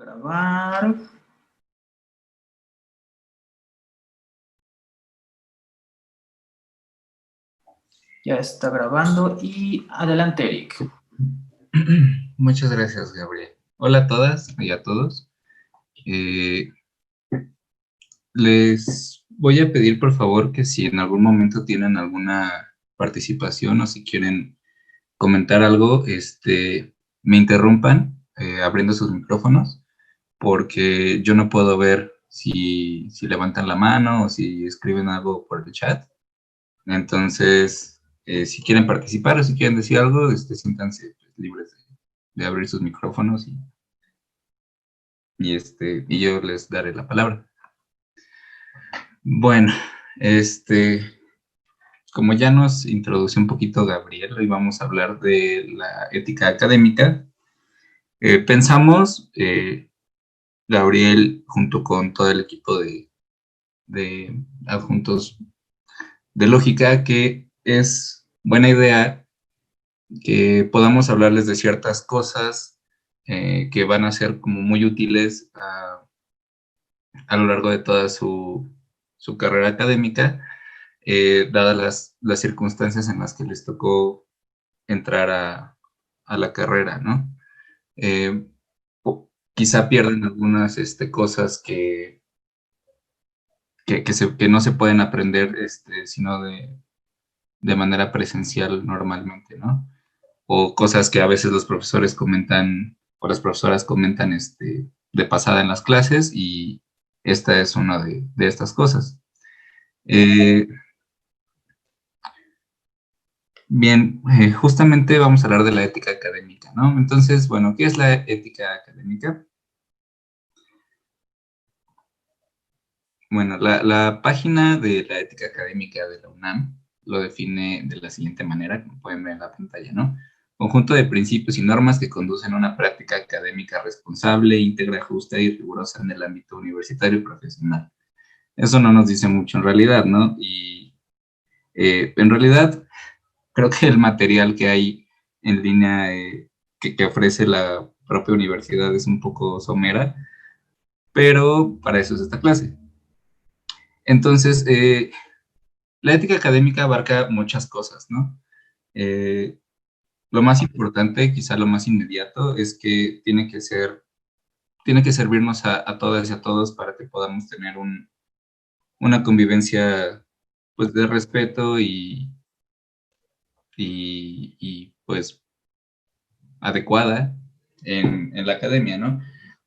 grabar. Ya está grabando y adelante, Eric. Muchas gracias, Gabriel. Hola a todas y a todos. Les voy a pedir, por favor, que si en algún momento tienen alguna participación o si quieren comentar algo, me interrumpan abriendo sus micrófonos, porque yo no puedo ver si levantan la mano o si escriben algo por el chat. Entonces, si quieren participar o si quieren decir algo, siéntanse libres de abrir sus micrófonos y yo les daré la palabra. Bueno, como ya nos introduce un poquito Gabriel, hoy vamos a hablar de la ética académica. Pensamos, Gabriel, junto con todo el equipo de adjuntos de lógica, que es buena idea que podamos hablarles de ciertas cosas que van a ser como muy útiles a lo largo de toda su carrera académica, dadas las circunstancias en las que les tocó entrar a la carrera, ¿no? Eh, Quizá pierden algunas cosas que no se pueden aprender sino de manera presencial normalmente, ¿no? O cosas que a veces los profesores comentan o las profesoras comentan de pasada en las clases, y esta es una de estas cosas. Eh, Bien, justamente vamos a hablar de la ética académica, ¿no? Entonces, bueno, ¿qué es la ética académica? Bueno, la página de la ética académica de la UNAM lo define de la siguiente manera, como pueden ver en la pantalla, ¿no? Conjunto de principios y normas que conducen a una práctica académica responsable, íntegra, justa y rigurosa en el ámbito universitario y profesional. Eso no nos dice mucho en realidad, ¿no? Y en realidad creo que el material que hay en línea que ofrece la propia universidad es un poco somera, pero para eso es esta clase. Entonces, la ética académica abarca muchas cosas, ¿no? Eh, lo más importante, quizá lo más inmediato, es que tiene que servirnos a todas y a todos para que podamos tener una convivencia, pues, de respeto pues, adecuada en la academia, ¿no?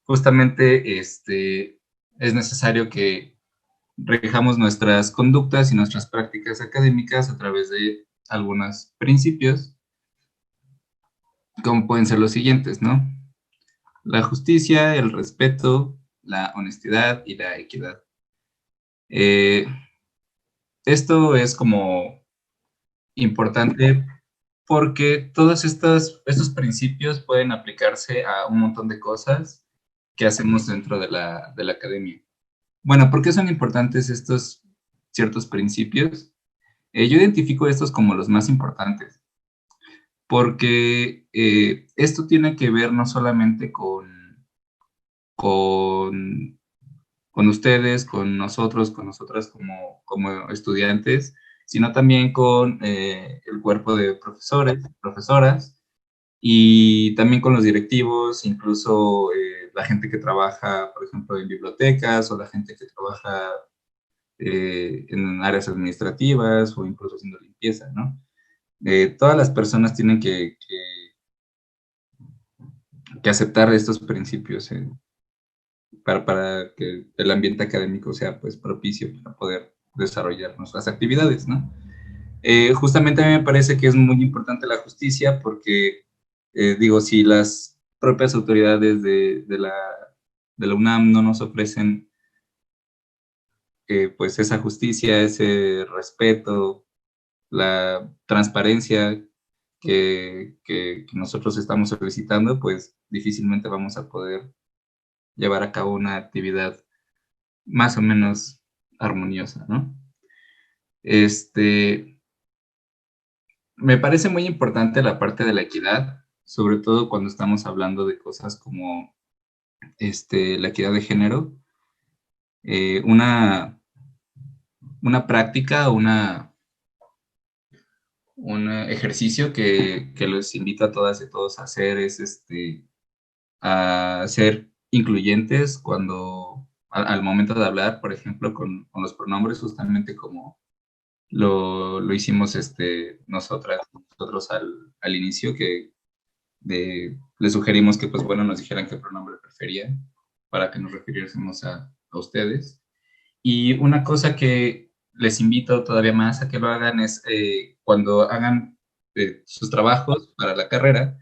Justamente, es necesario que rejamos nuestras conductas y nuestras prácticas académicas a través de algunos principios, como pueden ser los siguientes, ¿no? La justicia, el respeto, la honestidad y la equidad. Eh, Esto es como importante porque todos estos principios pueden aplicarse a un montón de cosas que hacemos dentro de la academia. Bueno, ¿por qué son importantes estos ciertos principios? Yo identifico estos como los más importantes, porque esto tiene que ver no solamente con, con ustedes, con nosotros, con nosotras como estudiantes, sino también con el cuerpo de profesores, profesoras, y también con los directivos, incluso la gente que trabaja, por ejemplo, en bibliotecas, o la gente que trabaja en áreas administrativas o incluso haciendo limpieza, ¿no? Todas las personas tienen que aceptar estos principios para que el ambiente académico sea, pues, propicio para poder desarrollar nuestras actividades, ¿no? Justamente a mí me parece que es muy importante la justicia porque, digo, si las propias autoridades de la UNAM no nos ofrecen pues esa justicia, ese respeto, la transparencia que nosotros estamos solicitando, pues difícilmente vamos a poder llevar a cabo una actividad más o menos armoniosa, ¿no? Este, Me parece muy importante la parte de la equidad, sobre todo cuando estamos hablando de cosas como la equidad de género, eh, una, una práctica, un ejercicio que los invito a todas y todos a hacer es a ser incluyentes cuando, al momento de hablar, por ejemplo, con los pronombres, justamente como lo hicimos nosotros al inicio, que les sugerimos que, pues bueno, nos dijeran qué pronombre preferían para que nos refiriésemos a ustedes. Y una cosa que les invito todavía más a que lo hagan es cuando hagan sus trabajos para la carrera,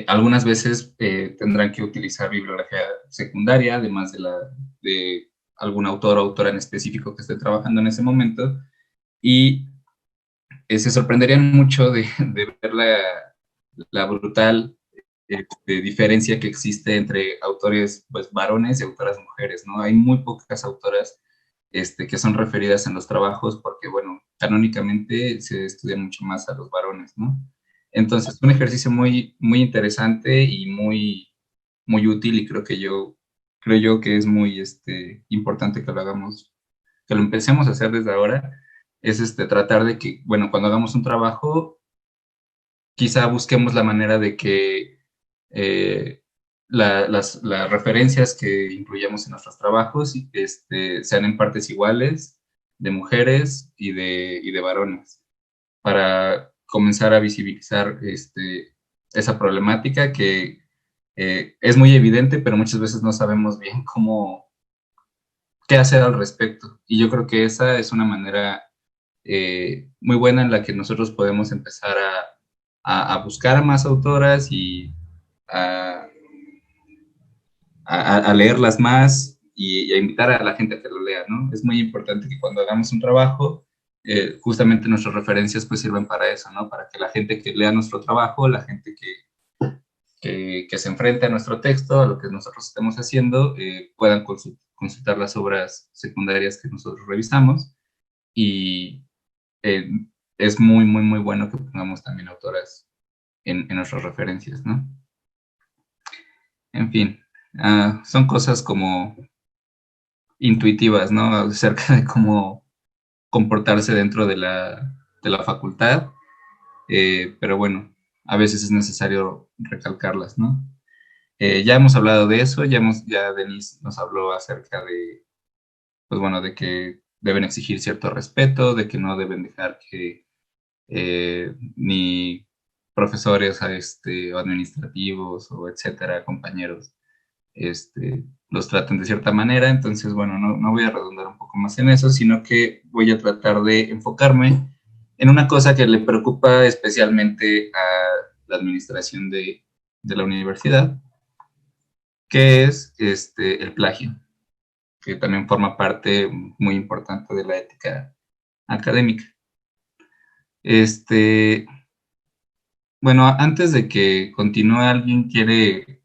algunas veces tendrán que utilizar bibliografía secundaria, además de algún autor o autora en específico que esté trabajando en ese momento, y se sorprenderían mucho de ver la brutal diferencia que existe entre autores pues, varones y autoras mujeres, ¿no? Hay muy pocas autoras que son referidas en los trabajos porque, bueno, canónicamente se estudia mucho más a los varones, ¿no? Entonces, un ejercicio muy, muy interesante y muy, muy útil y creo yo que es muy importante que lo hagamos, que lo empecemos a hacer desde ahora, es tratar de que, bueno, cuando hagamos un trabajo, quizá busquemos la manera de que eh, las referencias que incluyamos en nuestros trabajos sean en partes iguales de mujeres y de varones, para comenzar a visibilizar esa problemática que es muy evidente, pero muchas veces no sabemos bien qué hacer al respecto. Y yo creo que esa es una manera muy buena en la que nosotros podemos empezar a buscar a más autoras y a, a leerlas más y a invitar a la gente a que lo lea, ¿no? Es muy importante que cuando hagamos un trabajo, justamente nuestras referencias pues sirven para eso, ¿no? Para que la gente que lea nuestro trabajo, la gente que se enfrente a nuestro texto, a lo que nosotros estemos haciendo, puedan consultar las obras secundarias que nosotros revisamos y eh, es muy, muy, muy bueno que pongamos también autoras en nuestras referencias, ¿no? En fin, son cosas como intuitivas, ¿no? Acerca de cómo comportarse dentro de la facultad, pero bueno, a veces es necesario recalcarlas, ¿no? Ya hemos hablado de eso, ya Denise nos habló acerca de, pues bueno, de que deben exigir cierto respeto, de que no deben dejar que ni profesores o administrativos o etcétera, compañeros, los traten de cierta manera. Entonces, bueno, no voy a redundar un poco más en eso, sino que voy a tratar de enfocarme en una cosa que le preocupa especialmente a la administración de la universidad, que es el plagio, que también forma parte muy importante de la ética académica. Bueno, antes de que continúe, ¿alguien quiere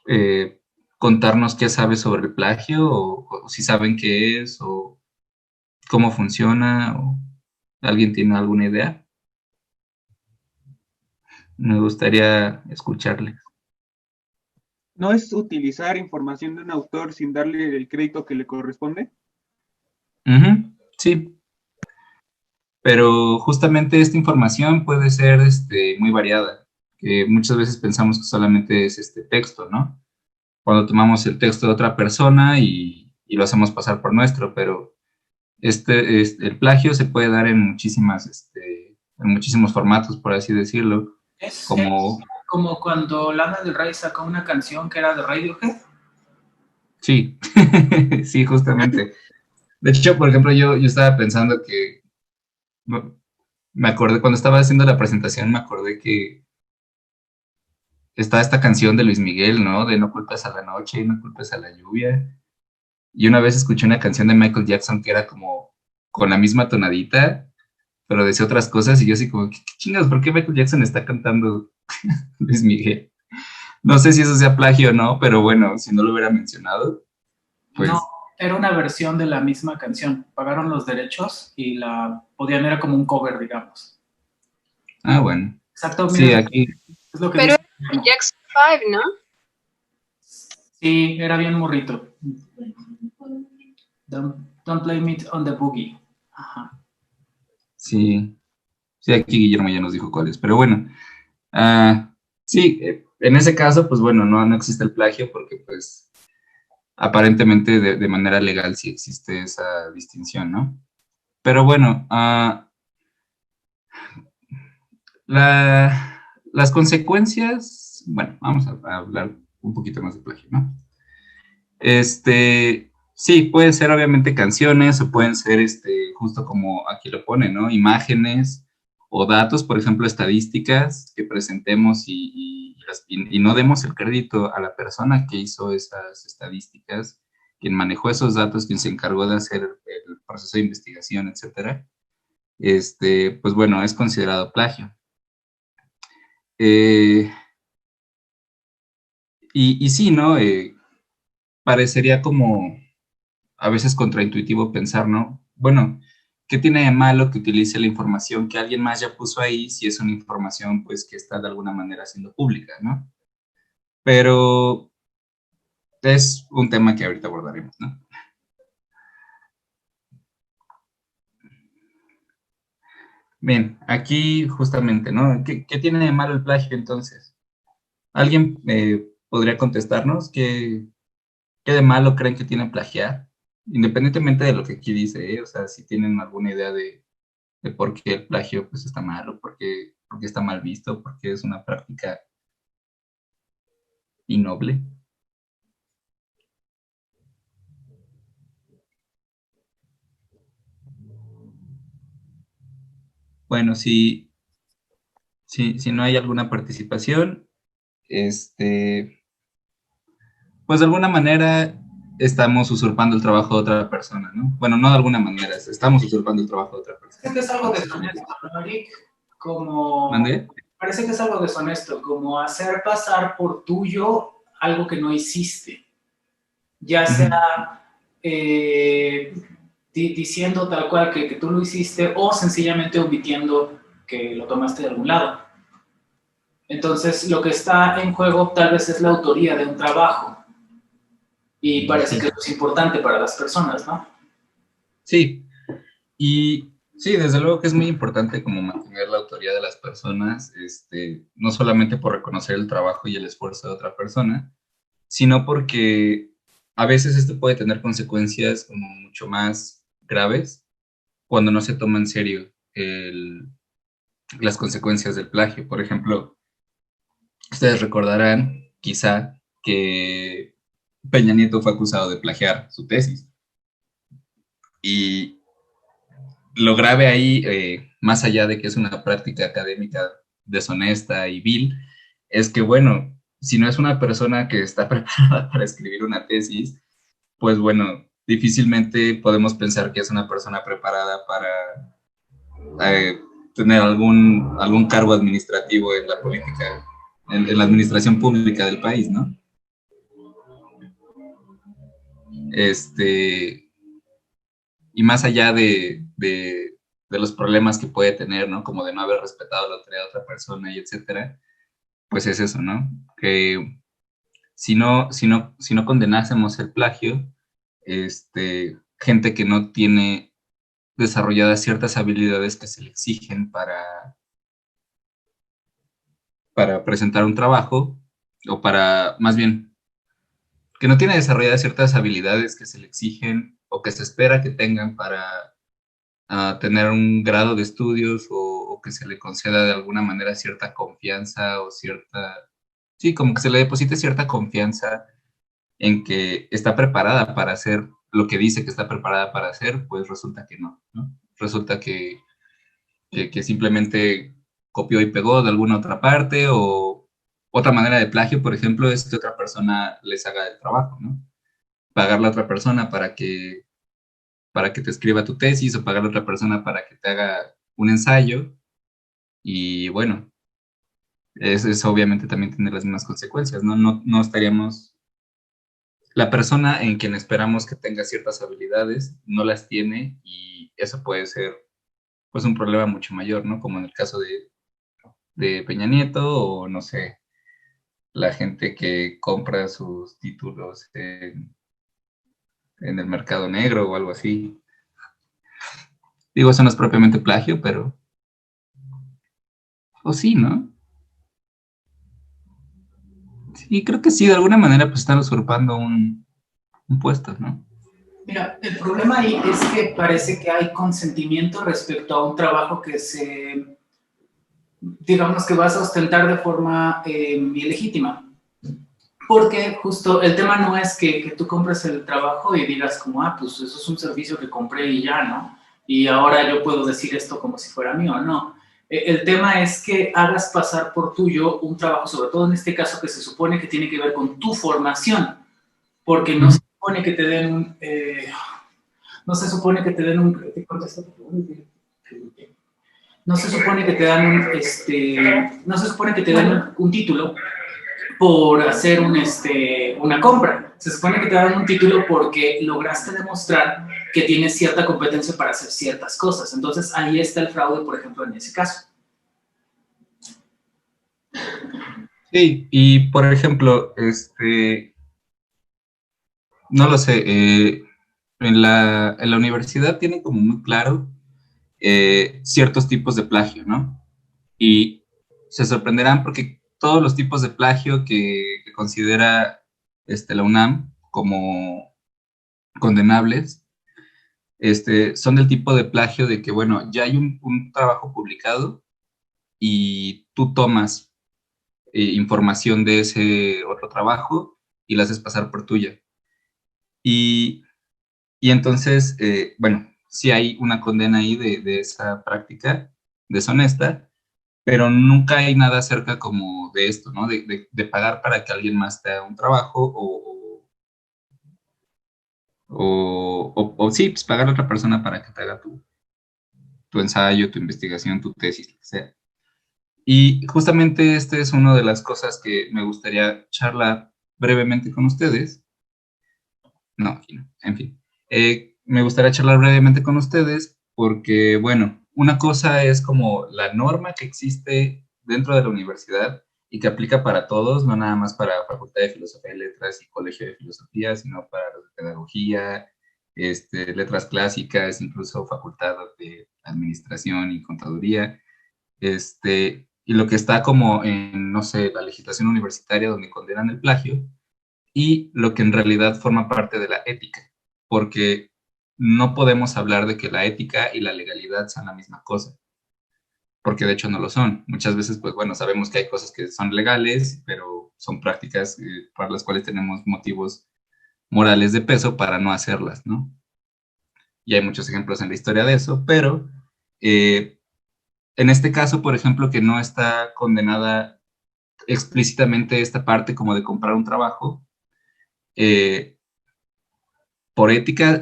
eh, contarnos qué sabe sobre el plagio o si saben qué es o cómo funciona o alguien tiene alguna idea? Me gustaría escucharle. ¿No es utilizar información de un autor sin darle el crédito que le corresponde? Sí, pero justamente esta información puede ser muy variada, que muchas veces pensamos que solamente es este texto, ¿no? Cuando tomamos el texto de otra persona y lo hacemos pasar por nuestro, pero el plagio se puede dar en en muchísimos formatos, por así decirlo, Es como, como cuando Lana del Rey sacó una canción que era de Radiohead. sí, sí, justamente. De hecho, por ejemplo, yo estaba pensando que, me acordé, cuando estaba haciendo la presentación, me acordé que está esta canción de Luis Miguel, ¿no? De No culpes a la noche, no culpes a la lluvia. Y una vez escuché una canción de Michael Jackson que era como con la misma tonadita, pero decía otras cosas y yo así como, ¿qué chingas? ¿Por qué Michael Jackson está cantando Luis Miguel? No sé si eso sea plagio o no, pero bueno, si no lo hubiera mencionado, No, pues... era una versión de la misma canción. Pagaron los derechos y la podían, era como un cover, digamos. Ah, bueno. Exacto, Sí, mira, aquí... es lo que Pero dice. era Jackson 5, ¿no? Sí, era bien morrito. Don't blame it on the boogie. Ajá. Sí, sí, aquí Guillermo ya nos dijo cuáles, pero bueno, sí, en ese caso, pues bueno, no existe el plagio porque pues aparentemente de manera legal sí existe esa distinción, ¿no? Pero bueno, las consecuencias, bueno, vamos a hablar un poquito más de plagio, ¿no? Sí, pueden ser obviamente canciones o pueden ser, justo como aquí lo pone, ¿no? Imágenes o datos, por ejemplo, estadísticas que presentemos y no demos el crédito a la persona que hizo esas estadísticas, quien manejó esos datos, quien se encargó de hacer el proceso de investigación, etcétera. Pues bueno, es considerado plagio. Eh, y sí, ¿no? Parecería como a veces contraintuitivo pensar, ¿no? Bueno, ¿qué tiene de malo que utilice la información que alguien más ya puso ahí si es una información, pues, que está de alguna manera siendo pública, ¿no? Pero es un tema que ahorita abordaremos, ¿no? Bien, aquí justamente, ¿no? ¿Qué tiene de malo el plagio entonces? ¿Alguien podría contestarnos qué de malo creen que tiene plagiar? Independientemente de lo que aquí dice, ¿eh? O sea, si tienen alguna idea de por qué el plagio pues está mal o por qué está mal visto, por qué es una práctica innoble. Bueno, si no hay alguna participación, pues de alguna manera estamos usurpando el trabajo de otra persona, ¿no? Bueno, no de alguna manera, estamos usurpando el trabajo de otra persona. Parece que es algo deshonesto, ¿no, Eric? Como... ¿Mande? Parece que es algo deshonesto, como hacer pasar por tuyo algo que no hiciste. Ya sea diciendo tal cual que tú lo hiciste o sencillamente omitiendo que lo tomaste de algún lado. Entonces, lo que está en juego tal vez es la autoría de un trabajo y parece que eso es importante para las personas, ¿no? Sí, y sí, desde luego que es muy importante como mantener la autoría de las personas, no solamente por reconocer el trabajo y el esfuerzo de otra persona, sino porque a veces esto puede tener consecuencias como mucho más graves cuando no se toma en serio las consecuencias del plagio. Por ejemplo, ustedes recordarán quizá que Peña Nieto fue acusado de plagiar su tesis. Y lo grave ahí, más allá de que es una práctica académica deshonesta y vil, es que, bueno, si no es una persona que está preparada para escribir una tesis, pues bueno, difícilmente podemos pensar que es una persona preparada para tener algún cargo administrativo en la política, en la administración pública del país, ¿no? Y más allá de los problemas que puede tener, ¿no? Como de no haber respetado la autoridad de otra persona y etcétera, pues es eso, ¿no? Que si no condenásemos el plagio, gente que no tiene desarrolladas ciertas habilidades que se le exigen para presentar un trabajo, o para, más bien, que no tiene desarrolladas ciertas habilidades que se le exigen o que se espera que tengan para tener un grado de estudios o que se le conceda de alguna manera cierta confianza o sí, como que se le deposite cierta confianza en que está preparada para hacer lo que dice que está preparada para hacer, pues resulta que no, ¿no? Resulta que simplemente copió y pegó de alguna otra parte, o otra manera de plagio, por ejemplo, es que otra persona les haga el trabajo, ¿no? Pagarle a otra persona para que te escriba tu tesis, o pagarle a otra persona para que te haga un ensayo, y bueno, eso obviamente también tiene las mismas consecuencias, ¿no? No estaríamos... La persona en quien esperamos que tenga ciertas habilidades no las tiene, y eso puede ser pues un problema mucho mayor, ¿no? Como en el caso de Peña Nieto, o no sé, la gente que compra sus títulos en el mercado negro o algo así. Digo, eso no es propiamente plagio, pero... O sí, ¿no? Sí, creo que sí, de alguna manera pues están usurpando un puesto, ¿no? Mira, el problema ahí es que parece que hay consentimiento respecto a un trabajo que digamos que vas a ostentar de forma ilegítima. Porque justo el tema no es que tú compres el trabajo y digas como, pues eso es un servicio que compré y ya, ¿no? Y ahora yo puedo decir esto como si fuera mío, no. El tema es que hagas pasar por tuyo un trabajo, sobre todo en este caso que se supone que tiene que ver con tu formación, porque no se supone que te den no se supone que te den un, no se supone que te dan no se supone que te den un título por hacer una compra. Se supone que te dan un título porque lograste demostrar que tienes cierta competencia para hacer ciertas cosas. Entonces, ahí está el fraude, por ejemplo, en ese caso. Sí, y por ejemplo, no lo sé, en la universidad tienen como muy claro ciertos tipos de plagio, ¿no? Y se sorprenderán porque todos los tipos de plagio que considera la UNAM como condenables, son del tipo de plagio de que, bueno, ya hay un trabajo publicado y tú tomas información de ese otro trabajo y la haces pasar por tuya. Y entonces, bueno, sí hay una condena ahí de esa práctica deshonesta, pero nunca hay nada cerca como de esto, ¿no? De pagar para que alguien más te haga un trabajo o sí, pues pagar a otra persona para que te haga tu ensayo, tu investigación, tu tesis, lo que sea. Y justamente este es una de las cosas que me gustaría charlar brevemente con ustedes. No, aquí no, en fin. Me gustaría charlar brevemente con ustedes porque, bueno, una cosa es como la norma que existe dentro de la universidad y que aplica para todos, no nada más para Facultad de Filosofía y Letras y Colegio de Filosofía, sino para los de Pedagogía, Letras Clásicas, incluso Facultad de Administración y Contaduría, y lo que está como en, no sé, la legislación universitaria donde condenan el plagio, y lo que en realidad forma parte de la ética, porque no podemos hablar de que la ética y la legalidad sean la misma cosa, porque de hecho no lo son. Muchas veces, pues bueno, sabemos que hay cosas que son legales, pero son prácticas para las cuales tenemos motivos morales de peso para no hacerlas, ¿no? Y hay muchos ejemplos en la historia de eso, pero en este caso, por ejemplo, que no está condenada explícitamente esta parte como de comprar un trabajo, por ética,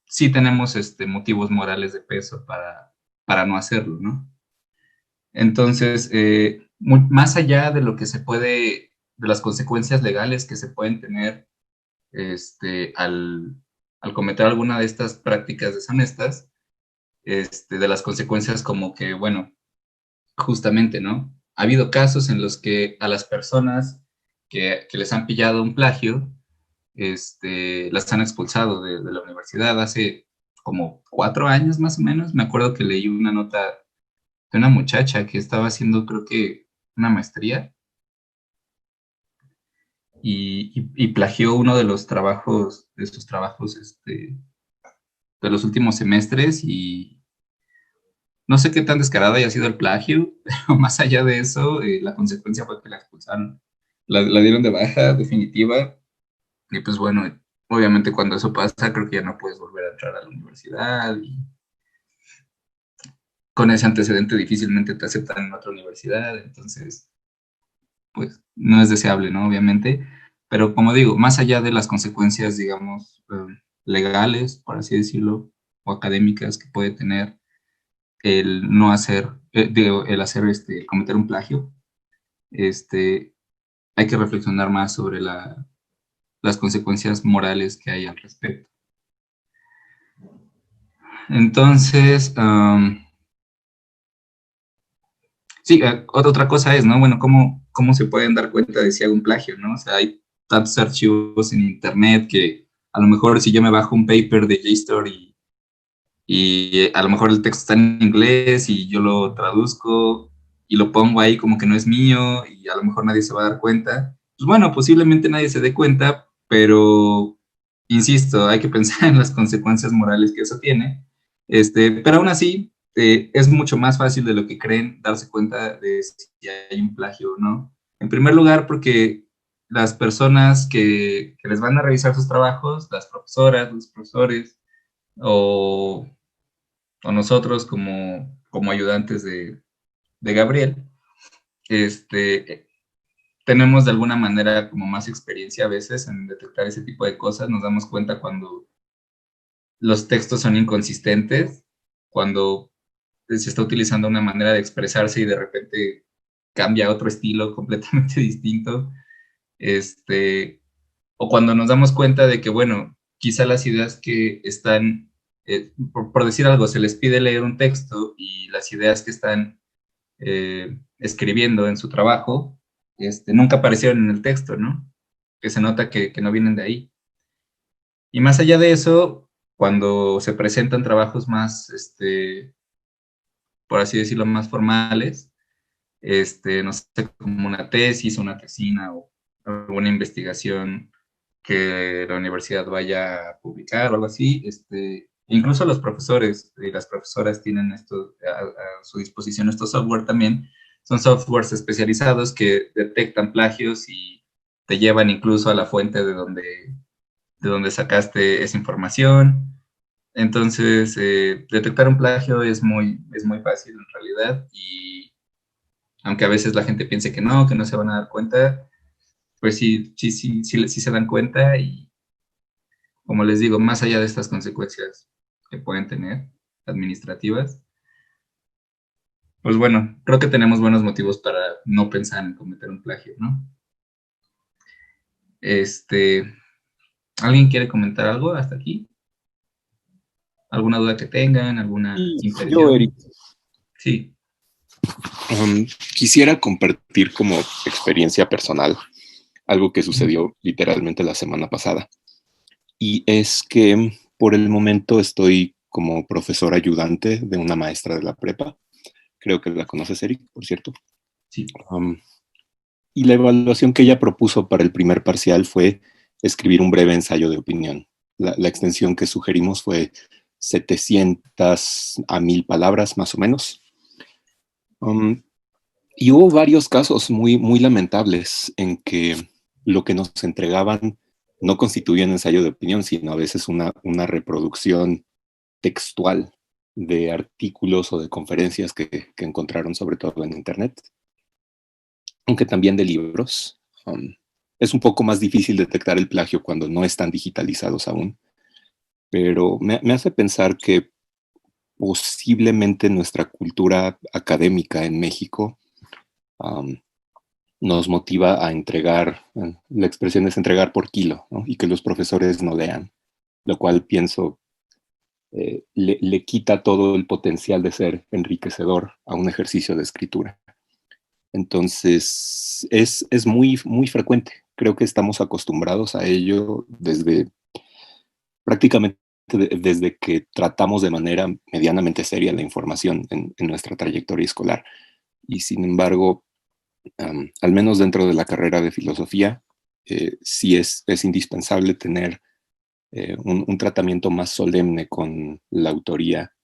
sí tenemos motivos morales de peso para no hacerlo, ¿no? Entonces, más allá de lo que se puede, de las consecuencias legales que se pueden tener al cometer alguna de estas prácticas deshonestas, de las consecuencias como que, bueno, justamente, ¿no? Ha habido casos en los que a las personas que les han pillado un plagio, las han expulsado de la universidad hace como 4 años más o menos. Me acuerdo que leí una nota de una muchacha que estaba haciendo, creo que, una maestría y plagió uno de los trabajos, de sus trabajos, de los últimos semestres y no sé qué tan descarada haya sido el plagio, pero más allá de eso, la consecuencia fue que la expulsaron. La dieron de baja definitiva y pues bueno, obviamente cuando eso pasa creo que ya no puedes volver a entrar a la universidad y con ese antecedente difícilmente te aceptan en otra universidad, entonces pues no es deseable, ¿no? Obviamente, pero como digo, más allá de las consecuencias, digamos, legales, por así decirlo, o académicas que puede tener el no hacer, el hacer, el cometer un plagio, hay que reflexionar más sobre las consecuencias morales que hay al respecto. Entonces, Sí, otra cosa es, ¿no? Bueno, ¿cómo se pueden dar cuenta de si hago un plagio, ¿no? O sea, hay tantos archivos en internet que a lo mejor si yo me bajo un paper de JSTOR y a lo mejor el texto está en inglés y yo lo traduzco y lo pongo ahí como que no es mío y a lo mejor nadie se va a dar cuenta. Pues bueno, posiblemente nadie se dé cuenta, pero insisto, hay que pensar en las consecuencias morales que eso tiene. Pero aún así, es mucho más fácil de lo que creen darse cuenta de si hay un plagio o no. En primer lugar, porque las personas que les van a revisar sus trabajos, las profesoras, los profesores, o, o nosotros como ayudantes de Gabriel, tenemos de alguna manera como más experiencia a veces en detectar ese tipo de cosas. Nos damos cuenta cuando los textos son inconsistentes, cuando se está utilizando una manera de expresarse y de repente cambia a otro estilo completamente distinto. O cuando nos damos cuenta de que, bueno, quizá las ideas que están, por decir algo, se les pide leer un texto y las ideas que están escribiendo en su trabajo, nunca aparecieron en el texto, ¿no? Que se nota que no vienen de ahí. Y más allá de eso, cuando se presentan trabajos más, por así decirlo, más formales, no sé, como una tesis, una tesina o alguna investigación que la universidad vaya a publicar o algo así, incluso los profesores y las profesoras tienen esto a su disposición, estos software también, son softwares especializados que detectan plagios y te llevan incluso a la fuente de donde sacaste esa información. Entonces, detectar un plagio es muy fácil en realidad y aunque a veces la gente piense que no se van a dar cuenta, pues sí se dan cuenta y como les digo, más allá de estas consecuencias que pueden tener administrativas, pues bueno, creo que tenemos buenos motivos para no pensar en cometer un plagio, ¿no? ¿Alguien quiere comentar algo hasta aquí? ¿Alguna duda que tengan? ¿Alguna Y yo, impresión? Eric, Sí. quisiera compartir como experiencia personal algo que sucedió literalmente la semana pasada. Y es que por el momento estoy como profesor ayudante de una maestra de la prepa. Creo que la conoces, Eric, por cierto. Sí. Y la evaluación que ella propuso para el primer parcial fue escribir un breve ensayo de opinión. La extensión que sugerimos fue 700 a 1000 palabras, más o menos. Y hubo varios casos muy, muy lamentables en que lo que nos entregaban no constituía un ensayo de opinión, sino a veces una reproducción textual de artículos o de conferencias que encontraron sobre todo en Internet, aunque también de libros. Es un poco más difícil detectar el plagio cuando no están digitalizados aún, pero me hace pensar que posiblemente nuestra cultura académica en México nos motiva a entregar, la expresión es entregar por kilo, ¿no? Y que los profesores no lean, lo cual pienso le quita todo el potencial de ser enriquecedor a un ejercicio de escritura. Entonces, es muy, muy frecuente. Creo que estamos acostumbrados a ello prácticamente desde que tratamos de manera medianamente seria la información en nuestra trayectoria escolar. Y sin embargo, al menos dentro de la carrera de filosofía, sí es indispensable tener un tratamiento más solemne con la autoría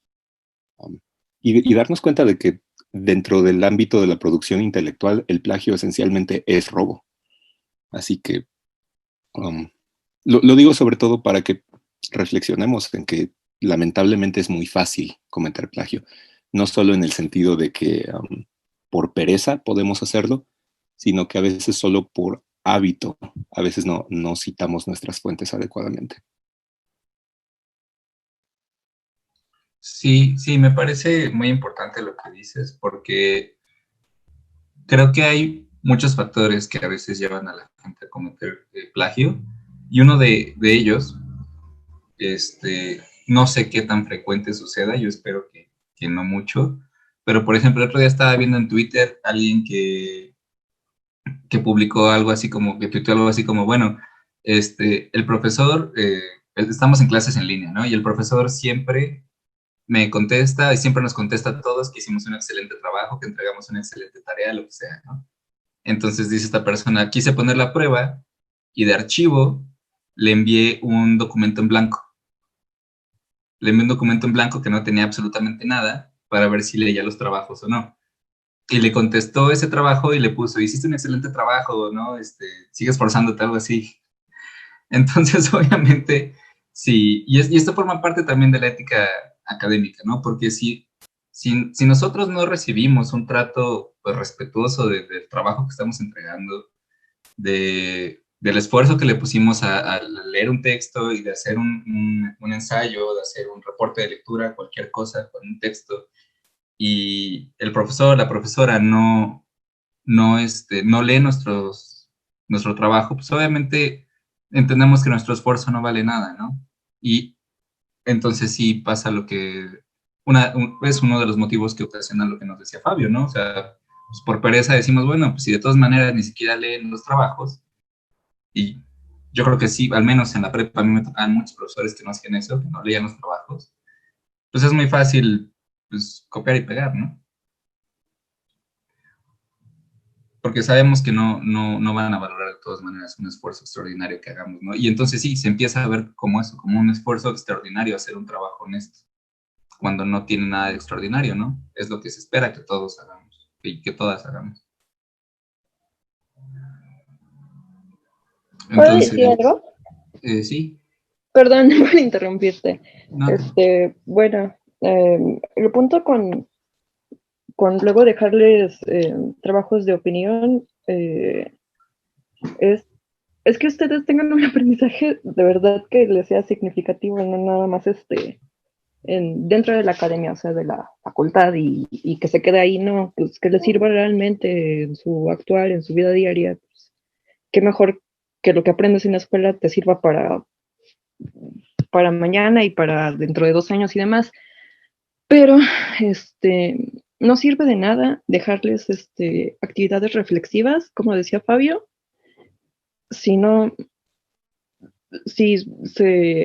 y darnos cuenta de que dentro del ámbito de la producción intelectual, el plagio esencialmente es robo. Así que lo digo sobre todo para que reflexionemos en que lamentablemente es muy fácil cometer plagio, no solo en el sentido de que por pereza podemos hacerlo, sino que a veces solo por hábito, a veces no citamos nuestras fuentes adecuadamente. Sí, sí, me parece muy importante lo que dices, porque creo que hay muchos factores que a veces llevan a la gente a cometer plagio, y uno de ellos, no sé qué tan frecuente suceda, yo espero que no mucho, Pero, por ejemplo, el otro día estaba viendo en Twitter alguien que publicó algo así como, que tuiteó algo así como, bueno, el profesor, estamos en clases en línea, ¿no? Y el profesor siempre me contesta y siempre nos contesta a todos que hicimos un excelente trabajo, que entregamos una excelente tarea, lo que sea, ¿no? Entonces dice esta persona, quise poner la prueba y de archivo le envié un documento en blanco. Le envié un documento en blanco que no tenía absolutamente nada para ver si leía los trabajos o no. Y le contestó ese trabajo y le puso, hiciste un excelente trabajo, ¿no? Sigue esforzándote, algo así. Entonces, obviamente, sí, y esto forma parte también de la ética académica, ¿no? Porque si nosotros no recibimos un trato pues, respetuoso del trabajo que estamos entregando, del esfuerzo que le pusimos a leer un texto y de hacer un ensayo, de hacer un reporte de lectura, cualquier cosa con un texto, y el profesor, la profesora no lee nuestro trabajo, pues obviamente entendemos que nuestro esfuerzo no vale nada, ¿no? Y entonces sí pasa lo que, es uno de los motivos que ocasiona lo que nos decía Fabio, ¿no? O sea, pues por pereza decimos, bueno, pues si de todas maneras ni siquiera leen los trabajos, y yo creo que sí, al menos en la prepa a mí me tocaban muchos profesores que no hacían eso, que no leían los trabajos, pues es muy fácil, pues, copiar y pegar, ¿no? Porque sabemos que no van a valorar de todas maneras un esfuerzo extraordinario que hagamos, ¿no? Y entonces sí, se empieza a ver como eso, como un esfuerzo extraordinario hacer un trabajo honesto, cuando no tiene nada de extraordinario, ¿no? Es lo que se espera que todos hagamos y que todas hagamos. ¿Puedo Entonces, decir algo? sí. Perdón por interrumpirte. No, Bueno, el punto con luego dejarles trabajos de opinión es, es que ustedes tengan un aprendizaje de verdad que les sea significativo, no nada más dentro de la academia, o sea, de la facultad y que se quede ahí, no, pues que les sirva realmente en su actual, en su vida diaria. Pues, qué mejor que lo que aprendes en la escuela te sirva para mañana y para dentro de 2 años y demás. Pero no sirve de nada dejarles actividades reflexivas, como decía Fabio, si no, si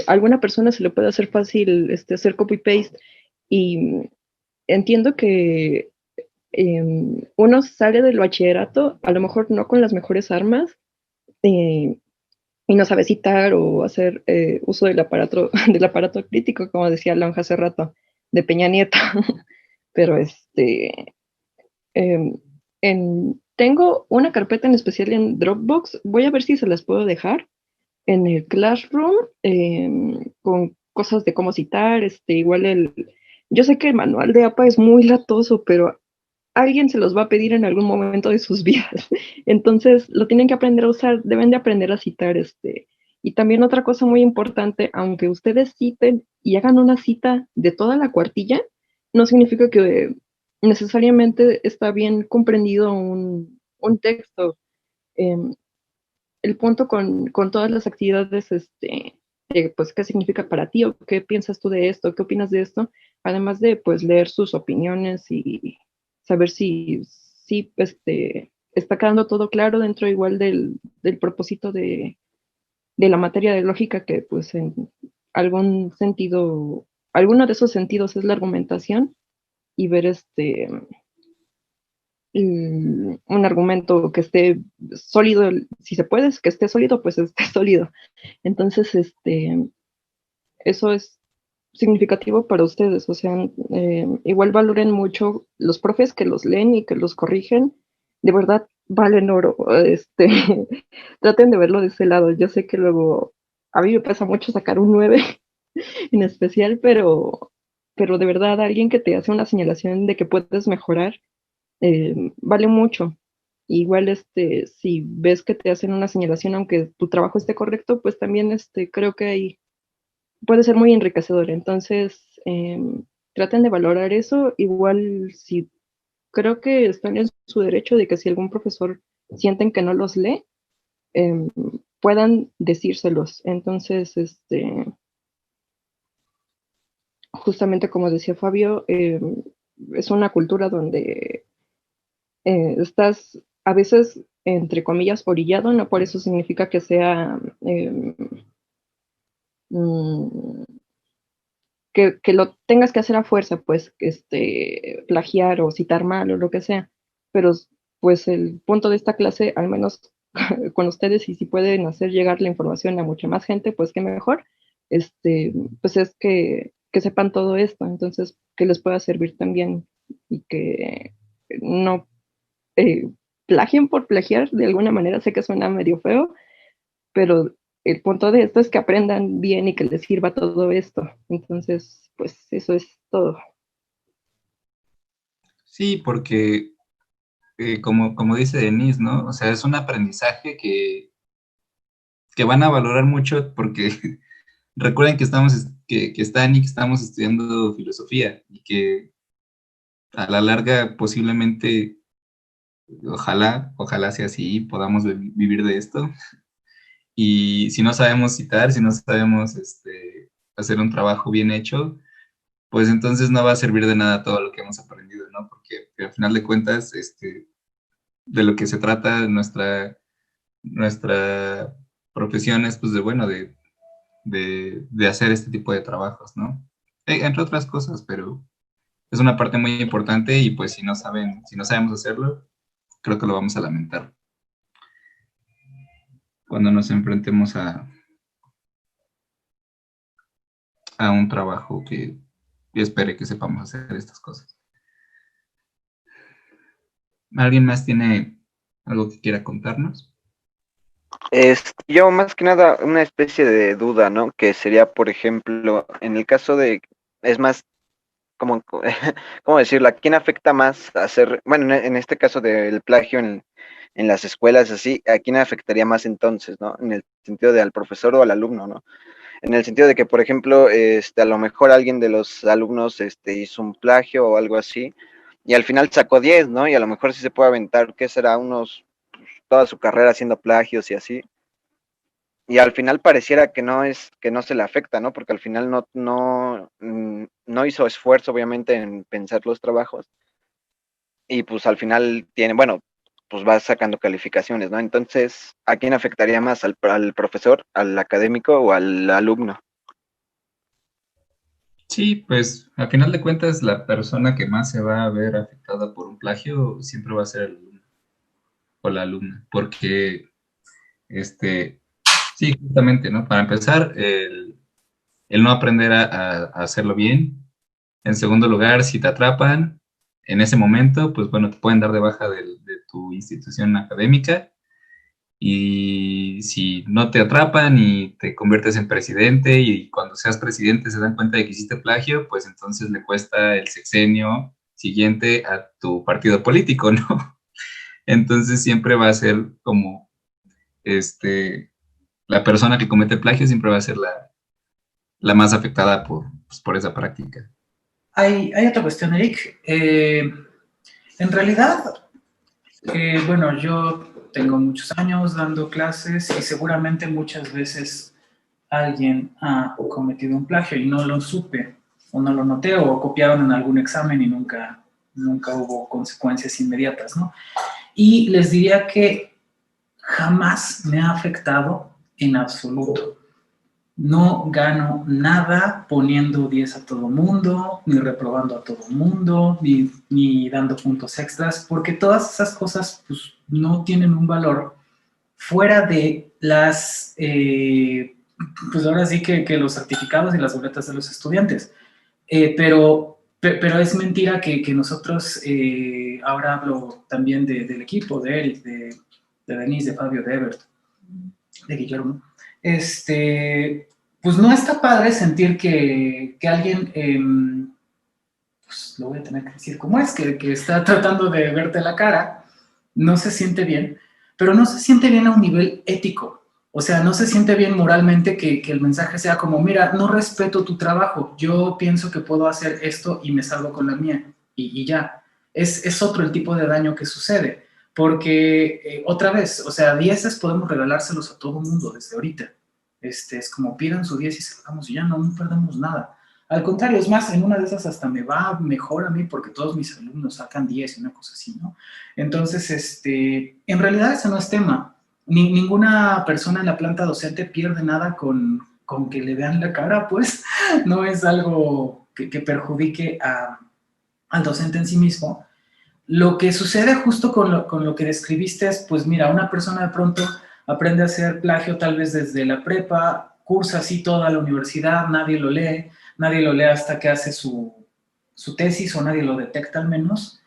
alguna persona se le puede hacer fácil hacer copy-paste y entiendo que uno sale del bachillerato, a lo mejor no con las mejores armas, eh, y no sabe citar o hacer uso del aparato, del aparato crítico, como decía Lonja hace rato, de Peña Nieto. Pero eh, tengo una carpeta en especial en Dropbox, voy a ver si se las puedo dejar en el Classroom, con cosas de cómo citar, igual yo sé que el manual de APA es muy latoso, pero alguien se los va a pedir en algún momento de sus vidas. Entonces, lo tienen que aprender a usar, deben de aprender a citar, Y también otra cosa muy importante, aunque ustedes citen y hagan una cita de toda la cuartilla, no significa que necesariamente está bien comprendido un texto. Em, el punto con todas las actividades, pues, ¿qué significa para ti? ¿O qué piensas tú de esto? ¿Qué opinas de esto? Además de, pues, leer sus opiniones y saber si está quedando todo claro dentro igual del propósito de la materia de lógica, que, pues, en algún sentido, alguno de esos sentidos es la argumentación, y ver un argumento que esté sólido, si se puede, que esté sólido, pues esté sólido. Entonces, eso es significativo para ustedes, o sea, igual valoren mucho los profes que los leen y que los corrigen, de verdad valen oro, traten de verlo de ese lado. Yo sé que luego a mí me pasa mucho sacar un 9 en especial, pero de verdad alguien que te hace una señalación de que puedes mejorar, vale mucho. Igual, si ves que te hacen una señalación, aunque tu trabajo esté correcto, pues también, creo que ahí puede ser muy enriquecedor. Entonces, traten de valorar eso. Igual, si creo que están en su derecho de que si algún profesor sienten que no los lee, puedan decírselos. Entonces, justamente como decía Fabio, es una cultura donde estás a veces, entre comillas, orillado, no por eso significa que sea mm, que lo tengas que hacer a fuerza, pues, plagiar o citar mal o lo que sea. Pero, pues, el punto de esta clase, al menos con ustedes, y si pueden hacer llegar la información a mucha más gente, pues qué mejor, pues es que sepan todo esto, entonces, que les pueda servir también y que no eh, plagien por plagiar de alguna manera. Sé que suena medio feo, pero el punto de esto es que aprendan bien y que les sirva todo esto. Entonces, pues eso es todo. Sí, porque como dice Denise, ¿no? O sea, es un aprendizaje que van a valorar mucho porque recuerden que están y que estamos estudiando filosofía y que a la larga posiblemente, ojalá sea así, podamos vivir de esto. Y si no sabemos citar, si no sabemos hacer un trabajo bien hecho, pues entonces no va a servir de nada todo lo que hemos aprendido, ¿no? Porque al final de cuentas, de lo que se trata nuestra profesión es, pues, de hacer este tipo de trabajos, ¿no? Entre otras cosas, pero es una parte muy importante y pues si no sabemos hacerlo, creo que lo vamos a lamentar cuando nos enfrentemos a un trabajo que espere que sepamos hacer estas cosas. ¿Alguien más tiene algo que quiera contarnos? Yo más que nada una especie de duda, ¿no? Que sería, por ejemplo, en el caso de, es más, como, ¿cómo decirlo? ¿A quién afecta más hacer, bueno, en este caso del plagio en las escuelas así, ¿a quién afectaría más entonces, ¿no? En el sentido de al profesor o al alumno, ¿no? En el sentido de que, por ejemplo, a lo mejor alguien de los alumnos, hizo un plagio o algo así, y al final sacó 10, ¿no? Y a lo mejor sí se puede aventar, ¿qué será? Toda su carrera haciendo plagios y así. Y al final pareciera que no se le afecta, ¿no? Porque al final no hizo esfuerzo, obviamente, en pensar los trabajos. Y pues al final bueno, pues va sacando calificaciones, ¿no? Entonces, ¿a quién afectaría más? ¿Al profesor, al académico o al alumno? Sí, pues al final de cuentas la persona que más se va a ver afectada por un plagio siempre va a ser el alumno o la alumna, porque sí, justamente, ¿no? Para empezar, el no aprender a hacerlo bien. En segundo lugar, si te atrapan en ese momento, pues bueno, te pueden dar de baja de tu institución académica. Y si no te atrapan y te conviertes en presidente y cuando seas presidente se dan cuenta de que hiciste plagio, pues entonces le cuesta el sexenio siguiente a tu partido político, ¿no? Entonces siempre va a ser como la persona que comete plagio siempre va a ser la más afectada por esa práctica. Hay otra cuestión, Eric. En realidad, bueno, yo tengo muchos años dando clases y seguramente muchas veces alguien ha cometido un plagio y no lo supe o no lo noté o copiaron en algún examen y nunca hubo consecuencias inmediatas, ¿no? Y les diría que jamás me ha afectado en absoluto. No gano nada poniendo 10 a todo mundo, ni reprobando a todo mundo, ni dando puntos extras, porque todas esas cosas pues, no tienen un valor fuera de las, pues ahora sí que los certificados y las boletas de los estudiantes. Pero es mentira que nosotros, ahora hablo también del equipo, de Eric, de Denise, de Fabio, de Ebert, de Guillermo, pues no está padre sentir que alguien, pues lo voy a tener que decir como es, que está tratando de verte la cara, no se siente bien, pero no se siente bien a un nivel ético. O sea, no se siente bien moralmente que el mensaje sea como, mira, no respeto tu trabajo, yo pienso que puedo hacer esto y me salgo con la mía, y ya. Es otro el tipo de daño que sucede, porque otra vez, o sea, 10 podemos regalárselos a todo mundo desde ahorita. Es como pidan su 10 y se lo damos y ya no perdemos nada. Al contrario, es más, en una de esas hasta me va mejor a mí porque todos mis alumnos sacan 10 y una cosa así, ¿no? Entonces, en realidad ese no es tema. Ninguna persona en la planta docente pierde nada con que le vean la cara, pues no es algo que perjudique al docente en sí mismo. Lo que sucede justo con lo que describiste es, pues mira, una persona de pronto aprende a hacer plagio tal vez desde la prepa, cursa así toda la universidad, nadie lo lee hasta que hace su tesis o nadie lo detecta al menos.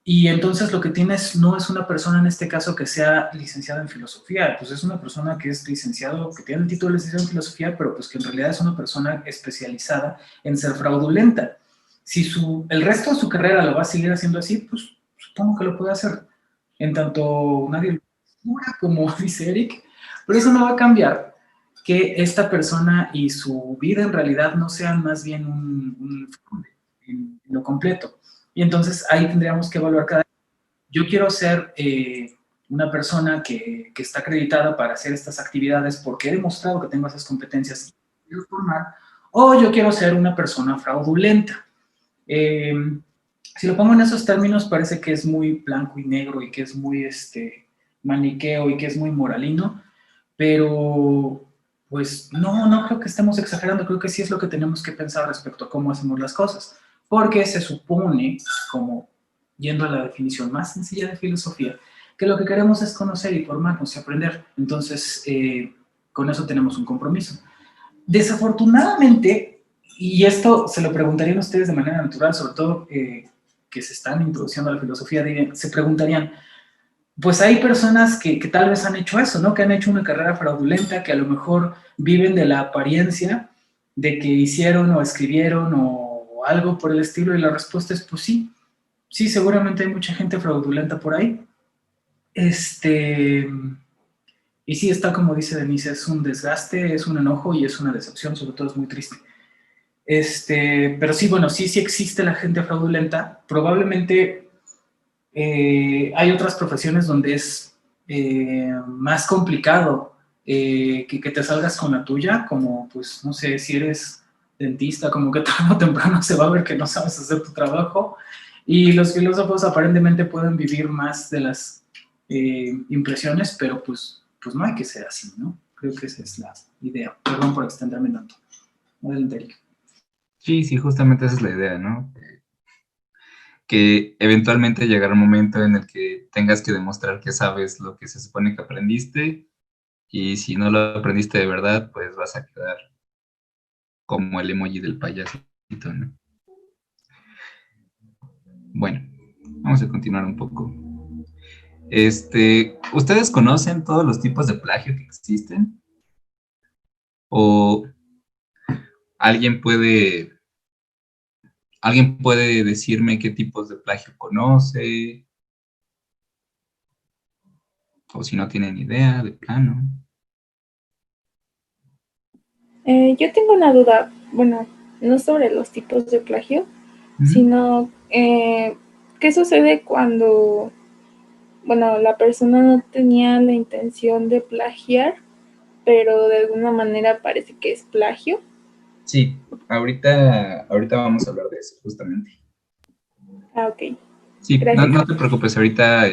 Y entonces lo que tienes no es una persona en este caso que sea licenciada en filosofía, pues es una persona que es licenciado, que tiene el título de licenciado en filosofía, pero pues que en realidad es una persona especializada en ser fraudulenta. Si el resto de su carrera lo va a seguir haciendo así, pues supongo que lo puede hacer. En tanto nadie lo asegura, como dice Eric, pero eso no va a cambiar que esta persona y su vida en realidad no sean más bien un en lo completo. Y entonces ahí tendríamos que evaluar cada... Yo quiero ser una persona que está acreditada para hacer estas actividades porque he demostrado que tengo esas competencias y quiero formar, o yo quiero ser una persona fraudulenta. Si lo pongo en esos términos parece que es muy blanco y negro y que es muy maniqueo y que es muy moralino, pero pues no creo que estemos exagerando, creo que sí es lo que tenemos que pensar respecto a cómo hacemos las cosas, porque se supone, como yendo a la definición más sencilla de filosofía, que lo que queremos es conocer y formarnos y aprender. Entonces, con eso tenemos un compromiso. Desafortunadamente, y esto se lo preguntarían ustedes de manera natural, sobre todo que se están introduciendo a la filosofía, se preguntarían, pues hay personas que tal vez han hecho eso, ¿no? Que han hecho una carrera fraudulenta, que a lo mejor viven de la apariencia de que hicieron o escribieron o algo por el estilo, y la respuesta es, pues sí, sí, seguramente hay mucha gente fraudulenta por ahí. Y sí, está como dice Denise, es un desgaste, es un enojo y es una decepción, sobre todo es muy triste. Pero sí, bueno, sí existe la gente fraudulenta. Probablemente hay otras profesiones donde es más complicado que te salgas con la tuya, como pues, no sé, si eres dentista, como que tarde o temprano se va a ver que no sabes hacer tu trabajo. Y los filósofos aparentemente pueden vivir más de las impresiones, pero pues no hay que ser así, ¿no? Creo que esa es la idea. Perdón por extenderme tanto. Adelante, Eric. Sí, justamente esa es la idea, ¿no? Que eventualmente llegará un momento en el que tengas que demostrar que sabes lo que se supone que aprendiste, y si no lo aprendiste de verdad, pues vas a quedar como el emoji del payasito, ¿no? Bueno, vamos a continuar un poco. ¿Ustedes conocen todos los tipos de plagio que existen? ¿O alguien puede decirme qué tipos de plagio conoce? O si no tienen idea, de plano. Yo tengo una duda, bueno, no sobre los tipos de plagio, sino ¿qué sucede cuando, bueno, la persona no tenía la intención de plagiar, pero de alguna manera parece que es plagio? Sí, ahorita vamos a hablar de eso, justamente. Ah, ok. Sí, Gracias. no te preocupes, ahorita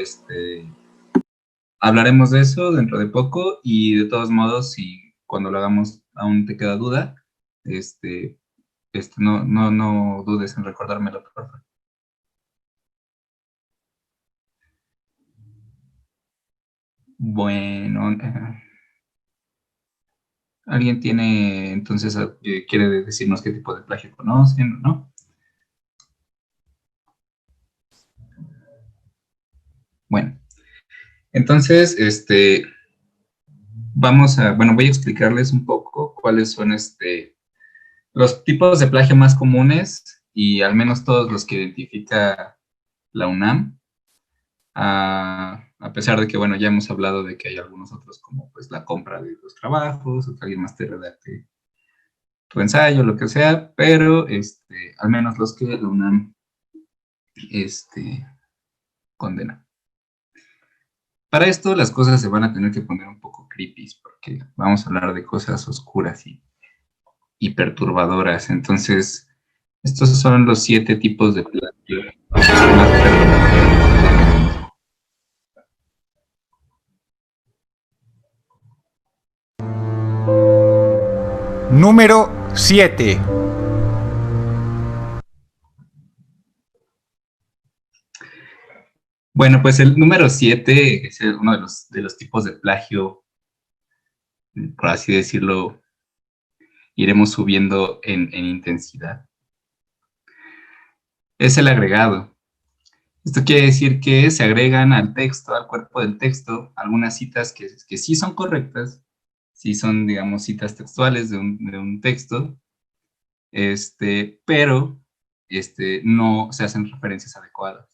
hablaremos de eso dentro de poco, y de todos modos, si cuando lo hagamos aún te queda duda, no dudes en recordármelo, por favor. Bueno, ¿alguien tiene, entonces, quiere decirnos qué tipo de plagio conocen o no? Bueno, entonces, voy a explicarles un poco cuáles son los tipos de plagio más comunes, y al menos todos los que identifica la UNAM, a pesar de que, bueno, ya hemos hablado de que hay algunos otros, como pues la compra de los trabajos, o que alguien más te redacte tu ensayo, lo que sea, pero al menos los que la UNAM condena. Para esto las cosas se van a tener que poner un poco creepy, porque vamos a hablar de cosas oscuras y perturbadoras. Entonces, Estos son los 7 tipos de plagio. Número 7. Bueno, pues el número 7 es uno de los tipos de plagio, por así decirlo, iremos subiendo en intensidad. Es el agregado. Esto quiere decir que se agregan al texto, al cuerpo del texto, algunas citas que sí son correctas, sí son, digamos, citas textuales de un texto, pero no se hacen referencias adecuadas.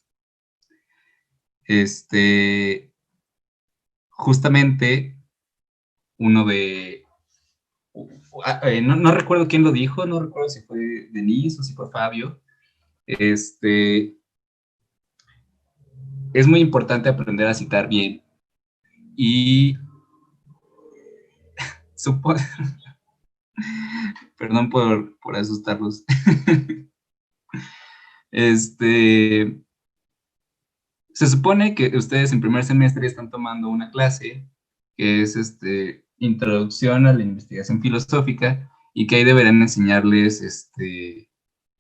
Justamente uno de... no recuerdo quién lo dijo, no recuerdo si fue Denise o si fue Fabio. Es muy importante aprender a citar bien. Y supongo... Perdón por asustarlos. Se supone que ustedes en primer semestre están tomando una clase que es Introducción a la Investigación Filosófica, y que ahí deberán enseñarles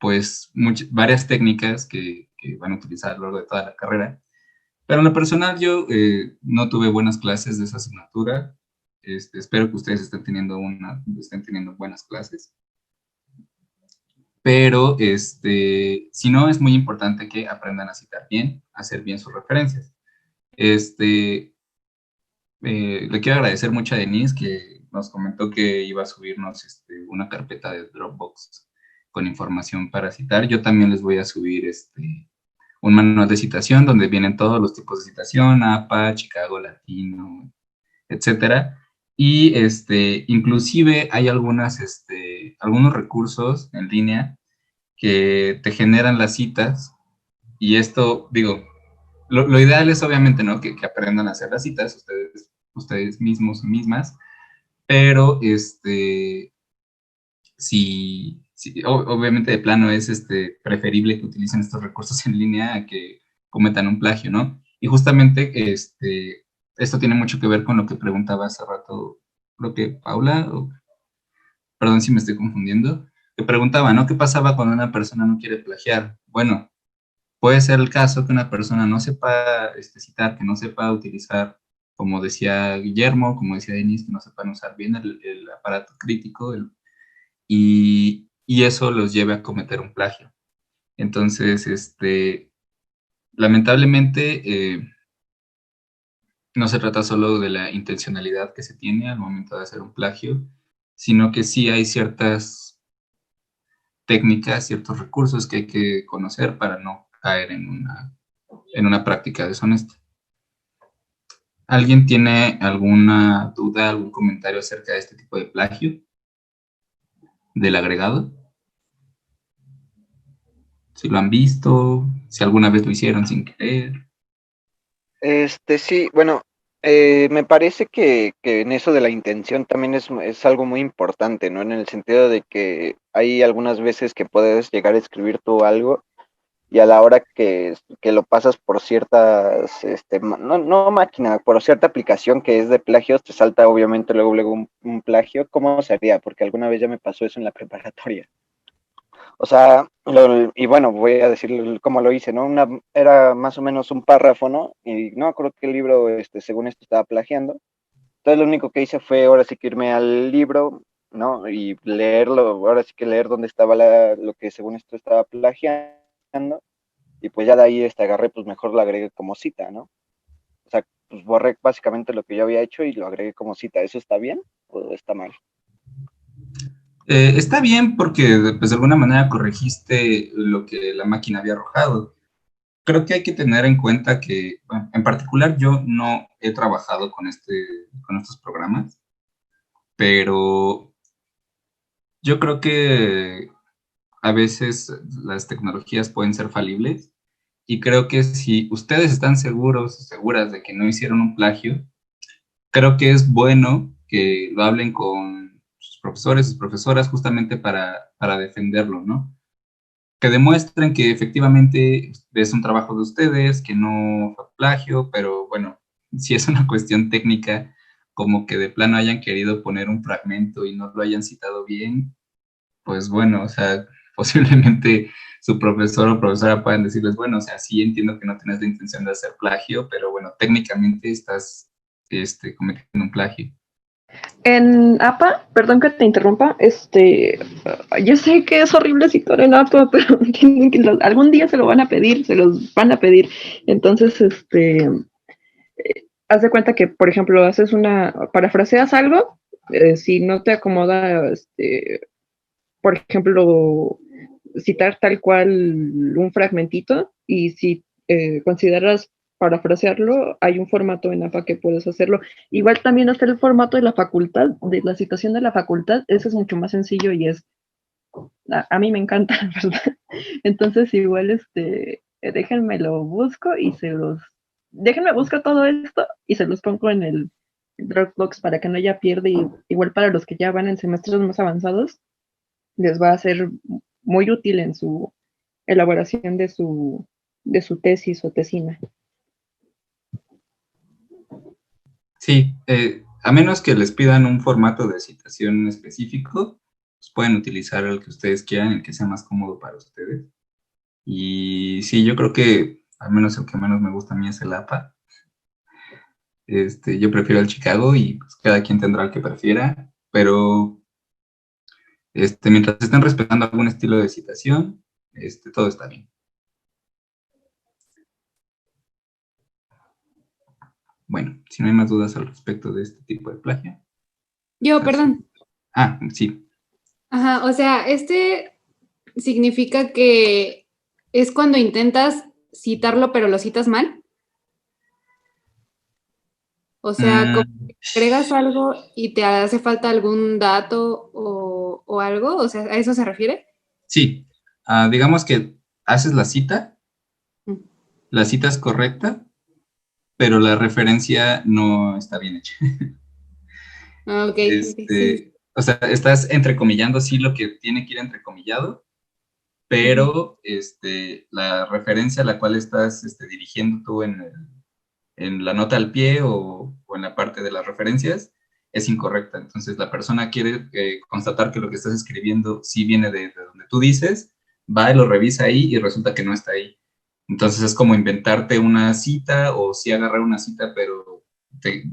pues varias técnicas que van a utilizar a lo largo de toda la carrera. Pero en lo personal yo no tuve buenas clases de esa asignatura. Espero que ustedes estén teniendo buenas clases. Pero si no, es muy importante que aprendan a citar bien, a hacer bien sus referencias. Le quiero agradecer mucho a Denise, que nos comentó que iba a subirnos una carpeta de Dropbox con información para citar. Yo también les voy a subir un manual de citación donde vienen todos los tipos de citación: APA, Chicago, Latino, etcétera. Y inclusive hay algunos recursos en línea que te generan las citas, y esto, digo, lo ideal es obviamente, ¿no?, que aprendan a hacer las citas ustedes mismos o mismas, pero obviamente de plano es preferible que utilicen estos recursos en línea a que cometan un plagio, ¿no? Y justamente esto tiene mucho que ver con lo que preguntaba hace rato, creo que Paula, perdón si me estoy confundiendo, que preguntaba, ¿no?, ¿qué pasaba cuando una persona no quiere plagiar? Bueno, puede ser el caso que una persona no sepa citar, que no sepa utilizar, como decía Guillermo, como decía Denise, que no sepan usar bien el aparato crítico, y eso los lleve a cometer un plagio. Entonces, lamentablemente, no se trata solo de la intencionalidad que se tiene al momento de hacer un plagio, sino que sí hay ciertas técnicas, ciertos recursos que hay que conocer para no caer en una práctica deshonesta. ¿Alguien tiene alguna duda, algún comentario acerca de este tipo de plagio del agregado? Si lo han visto, si alguna vez lo hicieron sin querer. Sí, bueno, me parece que en eso de la intención también es algo muy importante, ¿no? En el sentido de que hay algunas veces que puedes llegar a escribir tú algo, y a la hora que lo pasas por ciertas, no máquina, por cierta aplicación que es de plagios, te salta obviamente luego un plagio. ¿Cómo sería? Porque alguna vez ya me pasó eso en la preparatoria. O sea, y bueno, voy a decir cómo lo hice, ¿no? Era más o menos un párrafo, ¿no? Y no, creo que el libro, según esto, estaba plagiando. Entonces lo único que hice fue ahora sí que irme al libro, ¿no? Y leerlo, ahora sí que leer dónde estaba lo que según esto estaba plagiando. Y pues ya de ahí agarré, pues mejor lo agregué como cita, ¿no? O sea, pues borré básicamente lo que yo había hecho y lo agregué como cita. ¿Eso está bien o está mal? Está bien porque pues, de alguna manera corregiste lo que la máquina había arrojado. Creo que hay que tener en cuenta que, bueno, en particular yo no he trabajado con estos programas, pero yo creo que a veces las tecnologías pueden ser falibles, y creo que si ustedes están seguros o seguras de que no hicieron un plagio, creo que es bueno que lo hablen con sus profesores, sus profesoras, justamente para defenderlo, ¿no? que demuestren que efectivamente es un trabajo de ustedes, que no fue plagio, pero bueno, si es una cuestión técnica, como que de plano hayan querido poner un fragmento y no lo hayan citado bien, pues bueno, o sea, posiblemente su profesor o profesora puedan decirles, bueno, o sea, sí entiendo que no tienes la intención de hacer plagio, pero bueno, técnicamente estás cometiendo un plagio. En APA, perdón que te interrumpa, yo sé que es horrible citar en APA, pero entienden que algún día se lo van a pedir, se los van a pedir. Entonces, haz de cuenta que, por ejemplo, parafraseas algo, si no te acomoda, por ejemplo, citar tal cual un fragmentito, y si consideras parafrasearlo, hay un formato en APA que puedes hacerlo. Igual también está el formato de la facultad, de la citación de la facultad, ese es mucho más sencillo y a mí me encanta, ¿verdad? Entonces igual, déjenme lo busco y déjenme buscar todo esto y se los pongo en el Dropbox para que no haya pierde, y igual para los que ya van en semestres más avanzados, les va a ser muy útil en su elaboración de su tesis o tesina. Sí, a menos que les pidan un formato de citación específico, pues pueden utilizar el que ustedes quieran, el que sea más cómodo para ustedes. Y sí, yo creo que al menos el que menos me gusta a mí es el APA. Yo prefiero el Chicago y pues cada quien tendrá el que prefiera, pero mientras estén respetando algún estilo de citación, todo está bien. Bueno, si no hay más dudas al respecto de este tipo de plagio. Perdón. Sí. Ajá, o sea, significa que es cuando intentas citarlo, pero lo citas mal. O sea, como que agregas algo y te hace falta algún dato o algo, o sea, ¿a eso se refiere? Sí, digamos que haces la cita es correcta, pero la referencia no está bien hecha. Ok, sí. O sea, estás entrecomillando sí lo que tiene que ir entrecomillado, pero la referencia a la cual estás dirigiendo tú en la nota al pie o en la parte de las referencias es incorrecta. Entonces la persona quiere constatar que lo que estás escribiendo sí viene de donde tú dices, va y lo revisa ahí y resulta que no está ahí. Entonces es como inventarte una cita o sí agarrar una cita, pero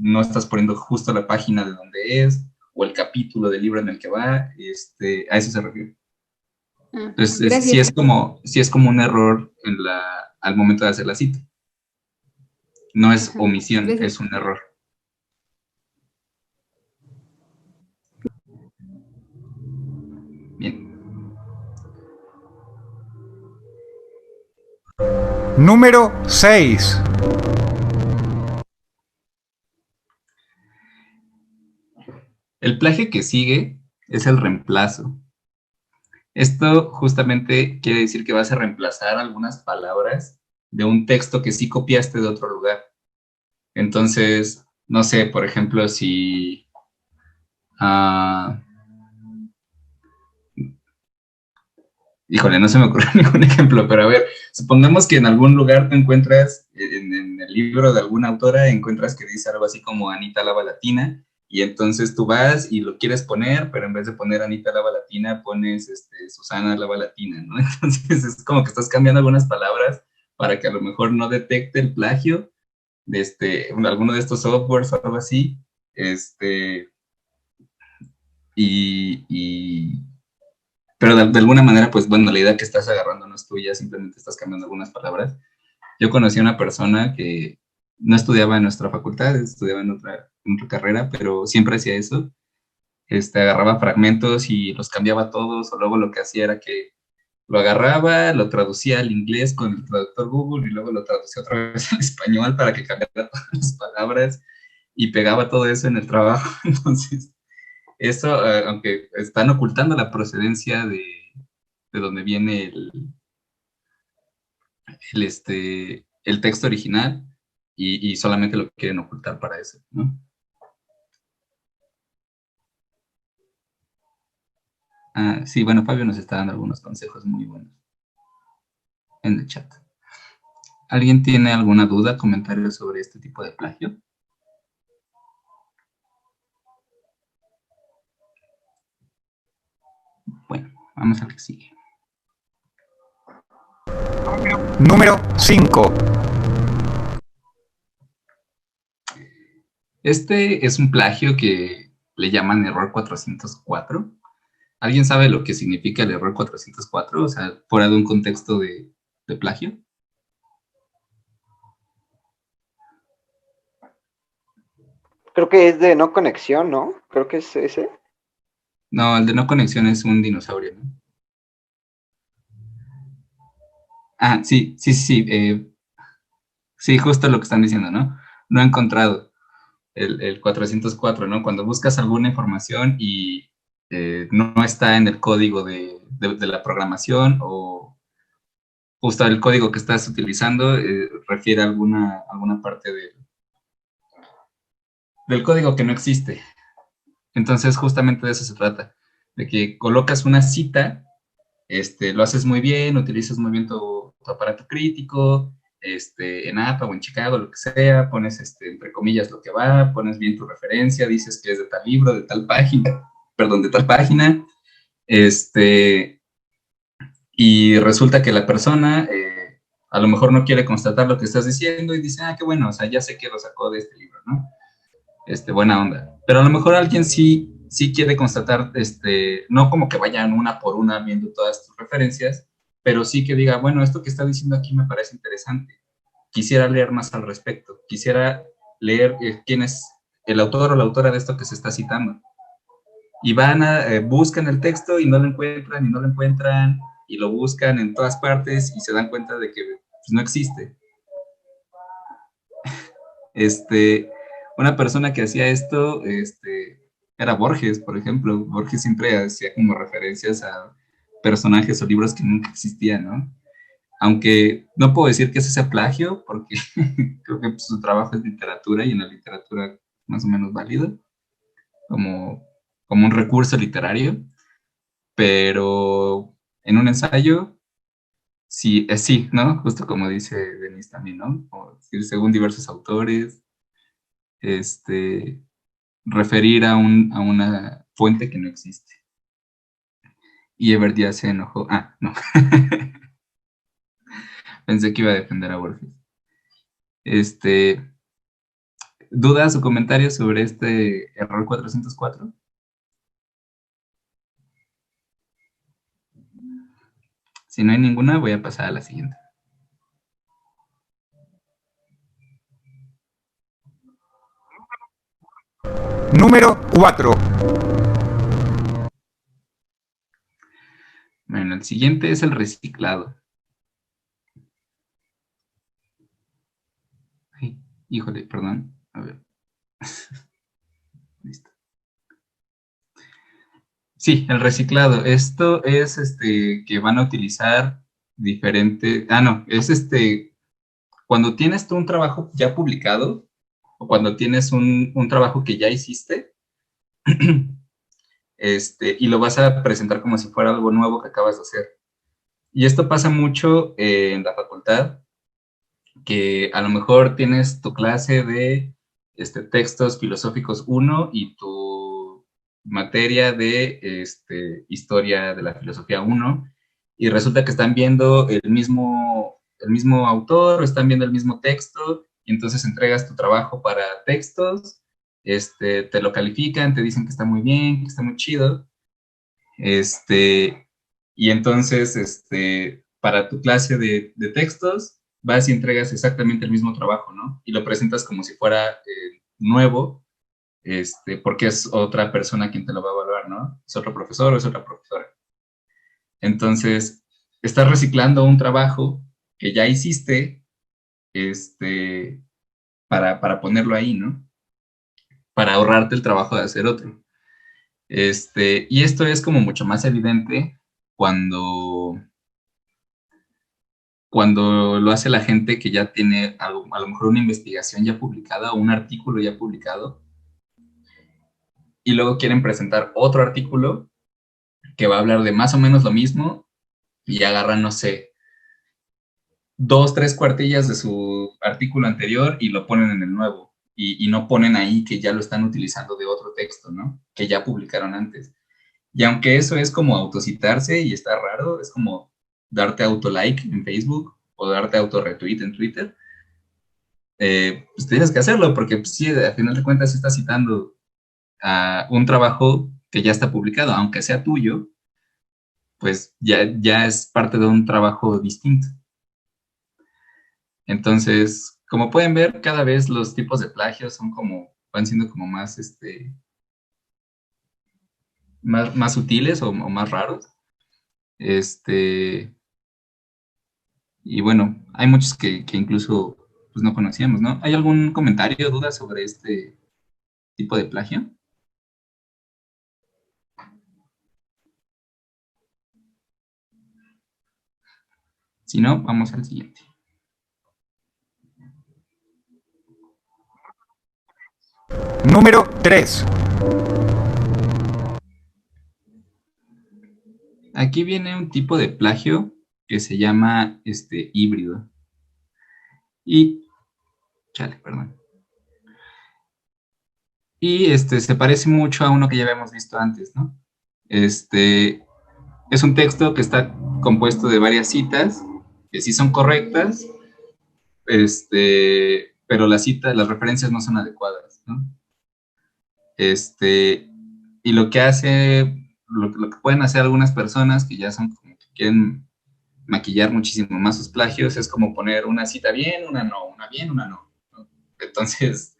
no estás poniendo justo la página de donde es o el capítulo del libro en el que va, a eso se refiere. Entonces sí es como un error al momento de hacer la cita. No es omisión, es un error. Bien. Número 6. El plagio que sigue es el reemplazo. Esto justamente quiere decir que vas a reemplazar algunas palabras de un texto que sí copiaste de otro lugar. Entonces, no sé, por ejemplo, si... híjole, no se me ocurre ningún ejemplo, pero a ver, supongamos que en algún lugar te encuentras, en el libro de alguna autora, encuentras que dice algo así como Anita Lava Latina, y entonces tú vas y lo quieres poner, pero en vez de poner Anita Lava Latina, pones Susana Lava Latina, ¿no? Entonces es como que estás cambiando algunas palabras para que a lo mejor no detecte el plagio de alguno de estos softwares o algo así, pero de alguna manera, pues bueno, la idea que estás agarrando no es tuya, simplemente estás cambiando algunas palabras. Yo conocí a una persona que no estudiaba en nuestra facultad, estudiaba en otra carrera, pero siempre hacía eso. Agarraba fragmentos y los cambiaba todos, o luego lo que hacía era que lo agarraba, lo traducía al inglés con el traductor Google y luego lo traducía otra vez al español para que cambiara todas las palabras y pegaba todo eso en el trabajo. Entonces, eso, aunque están ocultando la procedencia de donde viene el texto original y solamente lo quieren ocultar para eso, ¿no? Sí, bueno, Fabio nos está dando algunos consejos muy buenos. en el chat. ¿Alguien tiene alguna duda, comentario sobre este tipo de plagio? Bueno, vamos al que sigue. Número 5. Este es un plagio que le llaman error 404. ¿Alguien sabe lo que significa el error 404? O sea, fuera de un contexto de plagio. Creo que es de no conexión, ¿no? Creo que es ese. No, el de no conexión es un dinosaurio, ¿no? Ah, sí. Sí, justo lo que están diciendo, ¿no? No he encontrado el 404, ¿no? Cuando buscas alguna información y no está en el código de la programación o justo el código que estás utilizando refiere a alguna parte del código que no existe. Entonces, justamente de eso se trata, de que colocas una cita, lo haces muy bien, utilizas muy bien tu aparato crítico, en APA o en Chicago, lo que sea, pones, entre comillas, lo que va, pones bien tu referencia, dices que es de tal libro, de tal página, perdón, de tal página, y resulta que la persona a lo mejor no quiere constatar lo que estás diciendo y dice, qué bueno, o sea, ya sé que lo sacó de este libro, ¿no? Buena onda. Pero a lo mejor alguien sí quiere constatar, no como que vayan una por una viendo todas tus referencias, pero sí que diga, bueno, esto que está diciendo aquí me parece interesante. Quisiera leer más al respecto. Quisiera leer quién es el autor o la autora de esto que se está citando. Y buscan el texto y no lo encuentran, y lo buscan en todas partes y se dan cuenta de que pues, no existe. Una persona que hacía esto, era Borges, por ejemplo. Borges siempre hacía como referencias a personajes o libros que nunca existían, ¿no? Aunque no puedo decir que ese sea plagio, porque creo que pues, su trabajo es literatura y en la literatura más o menos válido, como un recurso literario, pero en un ensayo, sí, sí, ¿no? Justo como dice Denise también, ¿no? O, según diversos autores, referir a una fuente que no existe. Y Everdia se enojó. No. Pensé que iba a defender a Borges. ¿Dudas o comentarios sobre este error 404? Si no hay ninguna, voy a pasar a la siguiente. Número 4. Bueno, el siguiente es el reciclado. Ay, híjole, perdón. A ver. Listo. Sí, el reciclado. Esto es que van a utilizar diferente. No, es cuando tienes tú un trabajo ya publicado o cuando tienes un trabajo que ya hiciste y lo vas a presentar como si fuera algo nuevo que acabas de hacer. Y esto pasa mucho en la facultad, que a lo mejor tienes tu clase de textos filosóficos 1 y tu materia de historia de la filosofía 1, y resulta que están viendo el mismo autor o están viendo el mismo texto, y entonces entregas tu trabajo para textos, te lo califican, te dicen que está muy bien, que está muy chido, y entonces para tu clase de textos vas y entregas exactamente el mismo trabajo, ¿no? Y lo presentas como si fuera nuevo, porque es otra persona quien te lo va a evaluar, ¿no? Es otro profesor o es otra profesora. Entonces, estás reciclando un trabajo que ya hiciste, para ponerlo ahí, ¿no? Para ahorrarte el trabajo de hacer otro. Y esto es como mucho más evidente cuando lo hace la gente que ya tiene a lo mejor una investigación ya publicada o un artículo ya publicado, y luego quieren presentar otro artículo que va a hablar de más o menos lo mismo y agarran, no sé, 2, 3 cuartillas de su artículo anterior y lo ponen en el nuevo. Y no ponen ahí que ya lo están utilizando de otro texto, ¿no? Que ya publicaron antes. Y aunque eso es como autocitarse y está raro, es como darte auto-like en Facebook o darte auto-retweet en Twitter, pues tienes que hacerlo porque pues, sí, al final de cuentas estás citando a un trabajo que ya está publicado, aunque sea tuyo, pues ya es parte de un trabajo distinto. Entonces, como pueden ver, cada vez los tipos de plagio van siendo como más, más sutiles o más raros. Y bueno, hay muchos que incluso pues, no conocíamos, ¿no? ¿Hay algún comentario o duda sobre este tipo de plagio? Si no, vamos al siguiente. Número 3. Aquí viene un tipo de plagio que se llama híbrido. Perdón. Y se parece mucho a uno que ya habíamos visto antes, ¿no? Es un texto que está compuesto de varias citas, que sí son correctas, pero las referencias no son adecuadas, ¿no? Y lo que pueden hacer algunas personas que ya son como que quieren maquillar muchísimo más sus plagios, es como poner una cita bien, una no, una bien, una no, ¿no? Entonces,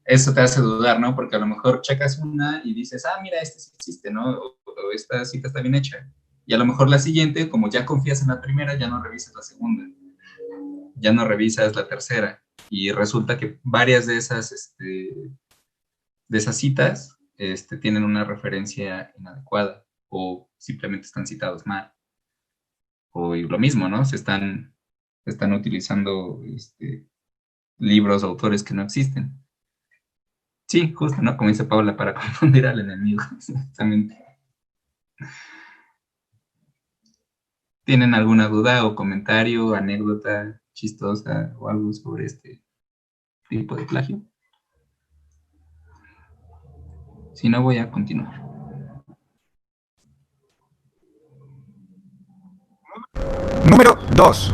eso te hace dudar, ¿no? Porque a lo mejor checas una y dices, mira, este sí existe, ¿no? O esta cita está bien hecha. Y a lo mejor la siguiente, como ya confías en la primera, ya no revisas la segunda, ya no revisas la tercera. Y resulta que varias de esas citas tienen una referencia inadecuada o simplemente están citados mal. O lo mismo, ¿no? Se están utilizando libros o autores que no existen. Sí, justo, ¿no? Como dice Paula, para confundir al enemigo, exactamente. ¿Tienen alguna duda o comentario, anécdota chistosa o algo sobre este tipo de plagio? Si no, voy a continuar. Número 2.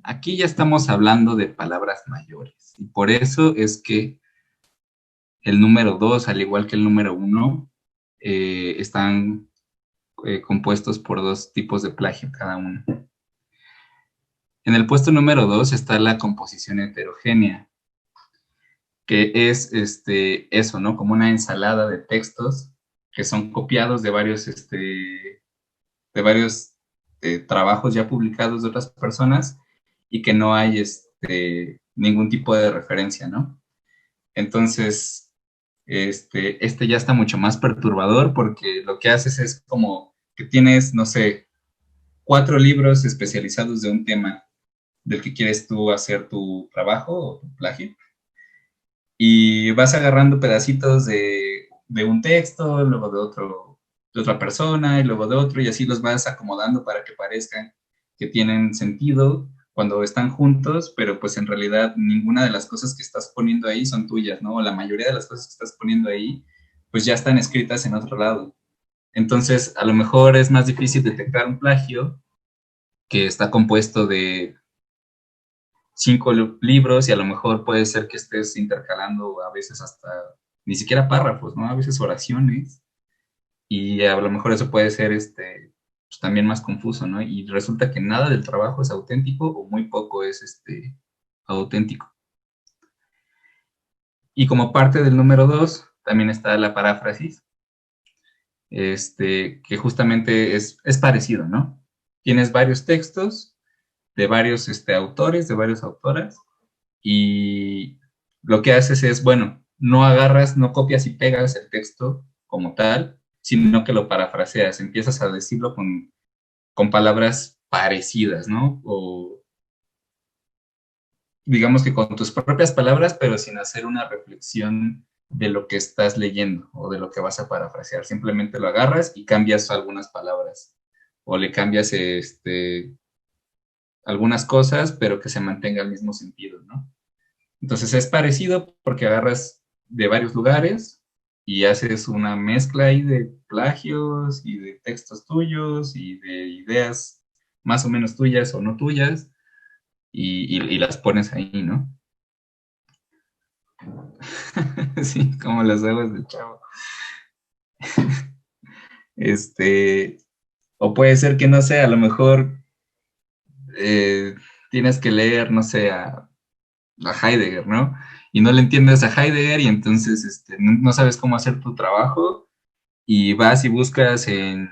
Aquí ya estamos hablando de palabras mayores. Y por eso es que el número 2, al igual que el número 1, están compuestos por dos tipos de plagio cada uno. En el puesto número 2 está la composición heterogénea, que es eso, ¿no? Como una ensalada de textos que son copiados de varios trabajos ya publicados de otras personas y que no hay ningún tipo de referencia, ¿no? Entonces, ya está mucho más perturbador porque lo que haces es como que tienes, no sé, 4 libros especializados de un tema del que quieres tú hacer tu trabajo o tu plagio y vas agarrando pedacitos de un texto, luego de otra persona y luego de otro y así los vas acomodando para que parezcan que tienen sentido cuando están juntos, pero pues en realidad ninguna de las cosas que estás poniendo ahí son tuyas, ¿no? O la mayoría de las cosas que estás poniendo ahí pues ya están escritas en otro lado. Entonces, a lo mejor es más difícil detectar un plagio que está compuesto de 5 libros y a lo mejor puede ser que estés intercalando a veces hasta ni siquiera párrafos, ¿no? A veces oraciones y a lo mejor eso puede ser pues también más confuso, ¿no? Y resulta que nada del trabajo es auténtico o muy poco es auténtico. Y como parte del número 2 también está la paráfrasis, que justamente es parecido, ¿no? Tienes varios textos de varios autores, de varias autoras, y lo que haces es, bueno, no copias y pegas el texto como tal, sino que lo parafraseas, empiezas a decirlo con palabras parecidas, ¿no? O digamos que con tus propias palabras, pero sin hacer una reflexión de lo que estás leyendo o de lo que vas a parafrasear. Simplemente lo agarras y cambias algunas palabras o le cambias algunas cosas, pero que se mantenga el mismo sentido, ¿no? Entonces es parecido porque agarras de varios lugares y haces una mezcla ahí de plagios y de textos tuyos y de ideas más o menos tuyas o no tuyas y las pones ahí, ¿no? Sí, como las aguas del Chavo. O puede ser que, no sé, a lo mejor tienes que leer, no sé, a Heidegger, ¿no? Y no le entiendes a Heidegger y entonces no sabes cómo hacer tu trabajo y vas y buscas en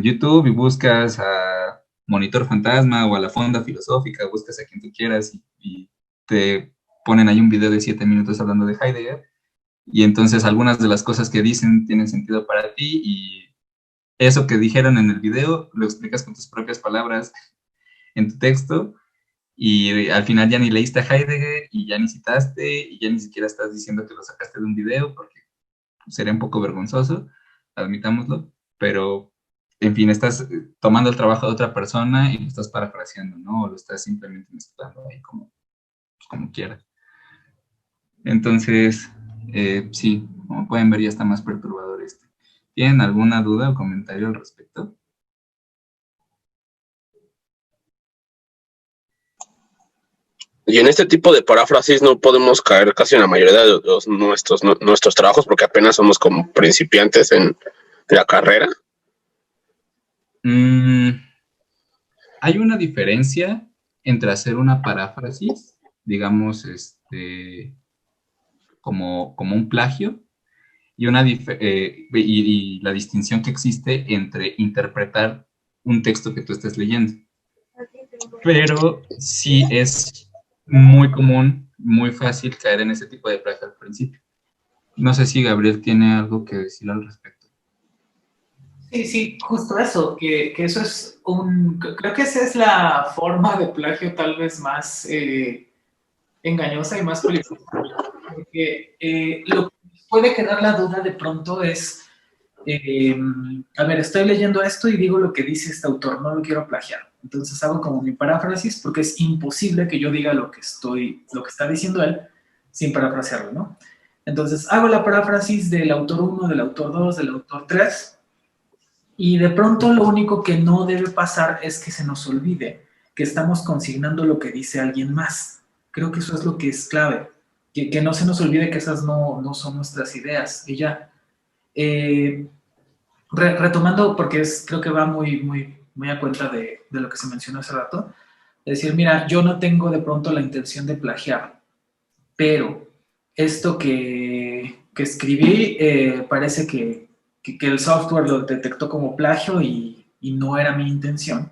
YouTube y buscas a Monitor Fantasma o a la Fonda Filosófica, buscas a quien tú quieras y te ponen ahí un video de 7 minutos hablando de Heidegger y entonces algunas de las cosas que dicen tienen sentido para ti y eso que dijeron en el video lo explicas con tus propias palabras en tu texto y al final ya ni leíste a Heidegger y ya ni citaste y ya ni siquiera estás diciendo que lo sacaste de un video porque sería un poco vergonzoso, admitámoslo, pero en fin, estás tomando el trabajo de otra persona y lo estás parafraseando, ¿no? O lo estás simplemente mezclando ahí como quieras. Entonces, sí, como pueden ver ya está más perturbador este. ¿Tienen alguna duda o comentario al respecto? Y en este tipo de paráfrasis no podemos caer casi en la mayoría de nuestros trabajos porque apenas somos como principiantes en la carrera. Hay una diferencia entre hacer una paráfrasis, digamos, como un plagio, y la distinción que existe entre interpretar un texto que tú estés leyendo. Pero sí es muy común, muy fácil caer en ese tipo de plagio al principio. No sé si Gabriel tiene algo que decir al respecto. Sí, justo eso, que eso es creo que esa es la forma de plagio tal vez más engañosa y más peligrosa, porque lo que puede quedar la duda de pronto es, a ver, estoy leyendo esto y digo lo que dice este autor, no lo quiero plagiar, entonces hago como mi paráfrasis porque es imposible que yo diga lo que está diciendo él sin parafrasearlo, ¿no? Entonces hago la paráfrasis del autor 1, del autor 2, del autor 3, y de pronto lo único que no debe pasar es que se nos olvide que estamos consignando lo que dice alguien más. Creo que eso es lo que es clave, que no se nos olvide que esas no son nuestras ideas. Y ya, retomando, porque creo que va muy a cuenta de lo que se mencionó hace rato, es decir, mira, yo no tengo de pronto la intención de plagiar, pero esto que escribí parece que el software lo detectó como plagio y no era mi intención.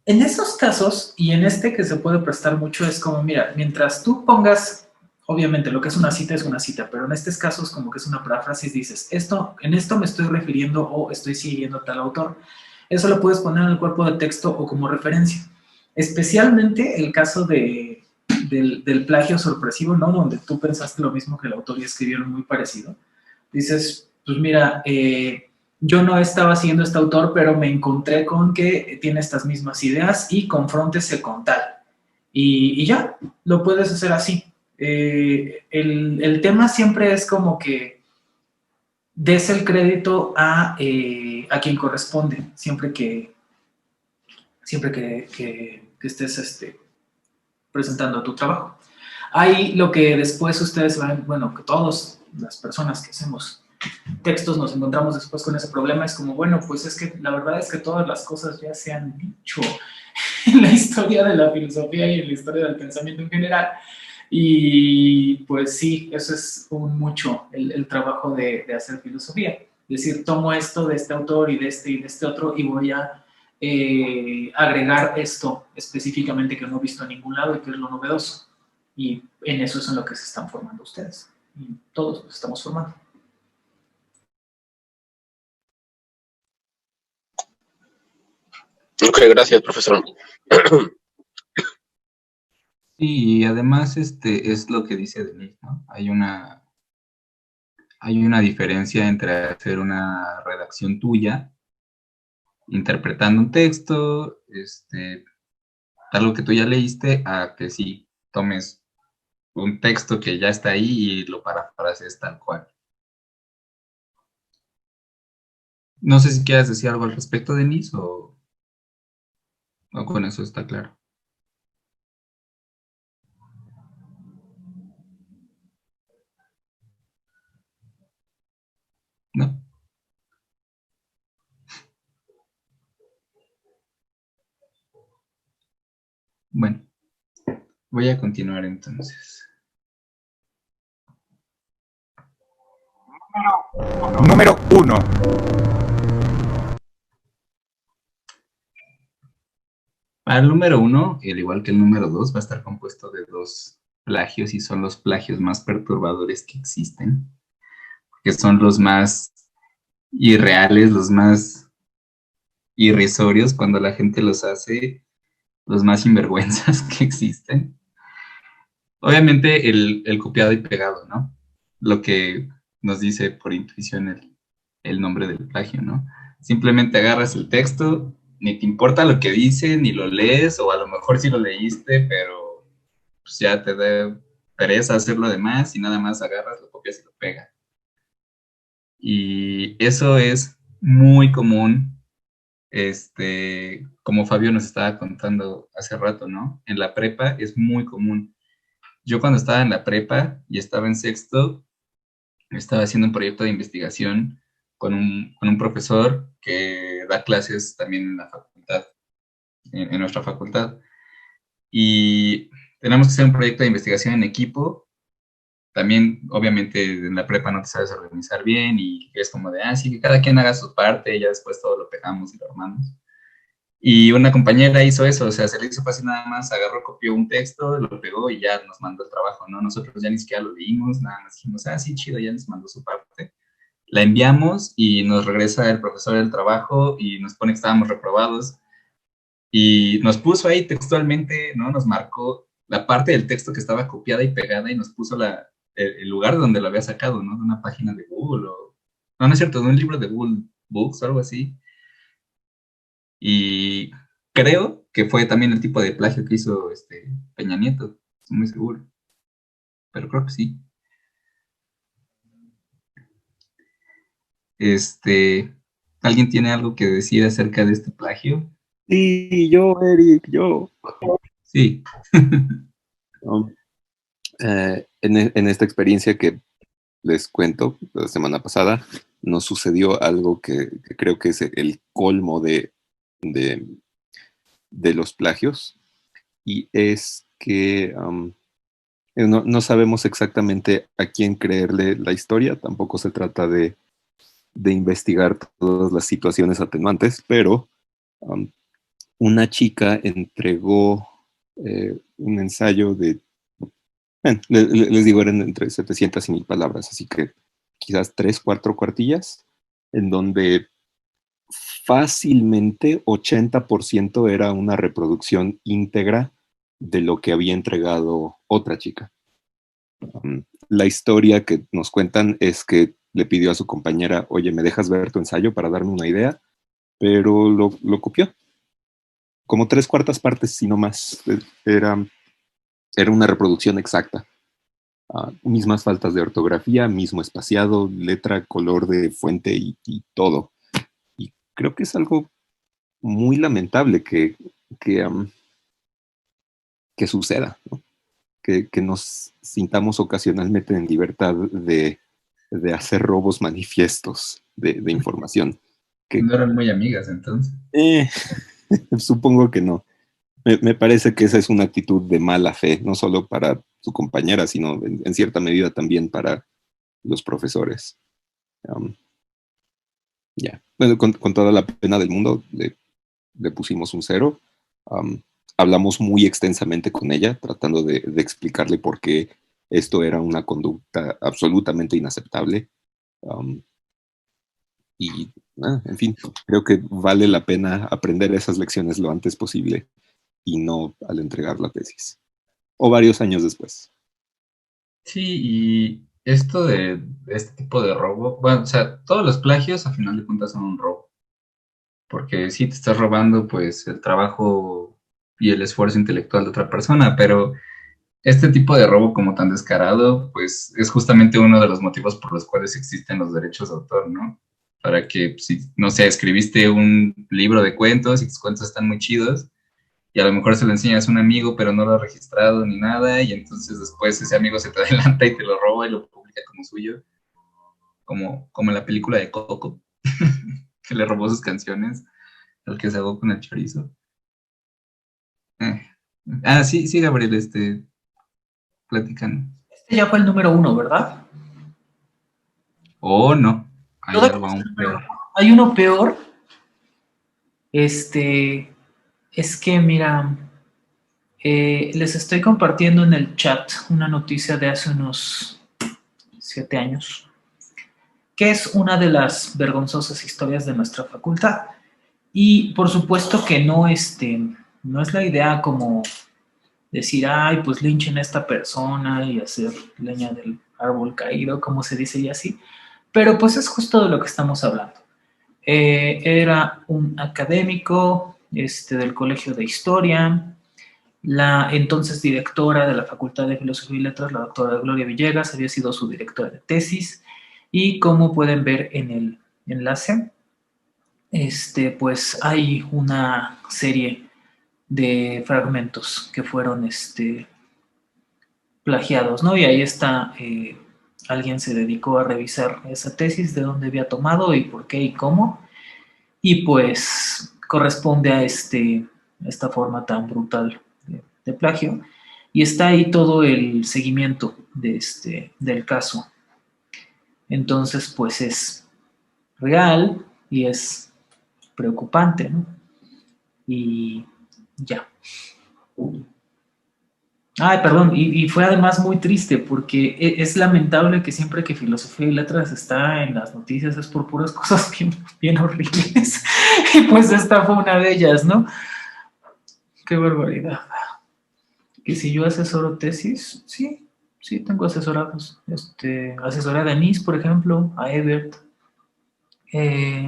En esos casos, y en este que se puede prestar mucho, es como, mira, mientras tú pongas, obviamente lo que es una cita, pero en estos casos como que es una paráfrasis, dices, en esto me estoy refiriendo o estoy siguiendo tal autor. Eso lo puedes poner en el cuerpo de texto o como referencia. Especialmente el caso del plagio sorpresivo, ¿no? Donde tú pensaste lo mismo que el autor y escribieron muy parecido. Dices, pues mira, yo no estaba siguiendo este autor, pero me encontré con que tiene estas mismas ideas y confróntese con tal. Y ya, lo puedes hacer así. El tema siempre es como que des el crédito a quien corresponde, siempre que estés presentando tu trabajo. Hay lo que después ustedes van, bueno, que todas las personas que hacemos textos nos encontramos después con ese problema, es como, bueno, pues es que la verdad es que todas las cosas ya se han dicho en la historia de la filosofía y en la historia del pensamiento en general, y pues sí, eso es mucho el trabajo de hacer filosofía, es decir, tomo esto de este autor y de este otro y voy a agregar esto específicamente que no he visto en ningún lado y que es lo novedoso, y en eso es en lo que se están formando ustedes, y todos nos estamos formando. Ok, gracias, profesor. Y además es lo que dice Denise, ¿no? Hay una diferencia entre hacer una redacción tuya interpretando un texto, algo que tú ya leíste, a que sí tomes un texto que ya está ahí y lo parafrases tal cual. No sé si quieras decir algo al respecto, Denise, o con eso está claro. ¿No? Bueno, voy a continuar entonces. Número 1. Para el número 1, al igual que el número 2, va a estar compuesto de 2 plagios y son los plagios más perturbadores que existen, que son los más irreales, los más irrisorios cuando la gente los hace, los más sinvergüenzas que existen. Obviamente el copiado y pegado, ¿no? Lo que nos dice por intuición el nombre del plagio, ¿no? Simplemente agarras el texto, ni te importa lo que dice, ni lo lees, o a lo mejor sí lo leíste, pero pues ya te da pereza hacer lo demás y nada más agarras, lo copias y lo pegas. Y eso es muy común, como Fabio nos estaba contando hace rato, ¿no? En la prepa es muy común. Yo cuando estaba en la prepa y estaba en sexto, estaba haciendo un proyecto de investigación con un profesor que da clases también en la facultad, en nuestra facultad. Y tenemos que hacer un proyecto de investigación en equipo. También, obviamente, en la prepa no te sabes organizar bien y es como de, sí, que cada quien haga su parte y ya después todo lo pegamos y lo armamos. Y una compañera hizo eso, o sea, se le hizo fácil nada más, agarró, copió un texto, lo pegó y ya nos mandó el trabajo, ¿no? Nosotros ya ni siquiera lo leímos, nada más dijimos, sí, chido, ya nos mandó su parte. La enviamos y nos regresa el profesor del trabajo y nos pone que estábamos reprobados y nos puso ahí textualmente, ¿no? Nos marcó la parte del texto que estaba copiada y pegada y nos puso el lugar de donde lo había sacado, ¿no? De una página de Google o... No, no es cierto, de un libro de Google Books o algo así. Y creo que fue también el tipo de plagio que hizo Peña Nieto, estoy muy seguro. Pero creo que sí. ¿Alguien tiene algo que decir acerca de este plagio? Sí, yo, Eric, yo. Sí. En esta experiencia que les cuento la semana pasada, nos sucedió algo que creo que es el colmo de los plagios, y es que no sabemos exactamente a quién creerle la historia, tampoco se trata de investigar todas las situaciones atenuantes, pero una chica entregó un ensayo de, les digo, eran entre 700 y 1000 palabras, así que quizás 3, 4 cuartillas, en donde fácilmente 80% era una reproducción íntegra de lo que había entregado otra chica. La historia que nos cuentan es que le pidió a su compañera, oye, ¿me dejas ver tu ensayo para darme una idea? Pero lo copió. Como 3/4 partes, si no más. Era una reproducción exacta. Mismas faltas de ortografía, mismo espaciado, letra, color de fuente y todo. Y creo que es algo muy lamentable que suceda, ¿no? Que nos sintamos ocasionalmente en libertad de hacer robos manifiestos de información. No eran muy amigas entonces. Supongo que no. Me parece que esa es una actitud de mala fe, no solo para su compañera, sino en cierta medida también para los profesores. Bueno, con toda la pena del mundo le pusimos un 0. Hablamos muy extensamente con ella, tratando de explicarle por qué esto era una conducta absolutamente inaceptable. En fin, creo que vale la pena aprender esas lecciones lo antes posible y no al entregar la tesis. O varios años después. Sí, y esto de este tipo de robo, bueno, o sea, todos los plagios a final de cuentas son un robo. porque sí te estás robando pues el trabajo y el esfuerzo intelectual de otra persona, pero este tipo de robo como tan descarado, pues es justamente uno de los motivos por los cuales existen los derechos de autor, ¿no? Para que, si, no sé, escribiste un libro de cuentos y tus cuentos están muy chidos, y a lo mejor se lo enseñas a un amigo, pero no lo ha registrado ni nada, y entonces después ese amigo se te adelanta y te lo roba y lo publica como suyo, como en la película de Coco, que le robó sus canciones al que se ahogó con el chorizo. Sí, sí, Gabriel, platicando. Este ya fue el número 1, ¿verdad? Oh, no. Hay Todavía algo aún peor. hay uno peor. Es que, mira, les estoy compartiendo en el chat una noticia de hace unos 7 años, que es una de las vergonzosas historias de nuestra facultad. Y por supuesto que no, no es la idea como decir, ay, pues linchen a esta persona y hacer leña del árbol caído, como se dice y así, pero pues es justo de lo que estamos hablando. Era un académico del Colegio de Historia, la entonces directora de la Facultad de Filosofía y Letras, la doctora Gloria Villegas, había sido su directora de tesis, y como pueden ver en el enlace, pues hay una serie de fragmentos que fueron plagiados, ¿no? Y ahí está, alguien se dedicó a revisar esa tesis, de dónde había tomado y por qué y cómo, y pues corresponde a esta forma tan brutal de plagio, y está ahí todo el seguimiento del caso. Entonces, pues es real y es preocupante, ¿no? Y ya. Ay, perdón, y fue además muy triste porque es lamentable que siempre que Filosofía y Letras está en las noticias es por puras cosas bien, bien horribles. Y pues esta fue una de ellas, ¿no? Qué barbaridad. Que si yo asesoro tesis, sí tengo asesorados. Asesoré a Denise, por ejemplo, a Ebert.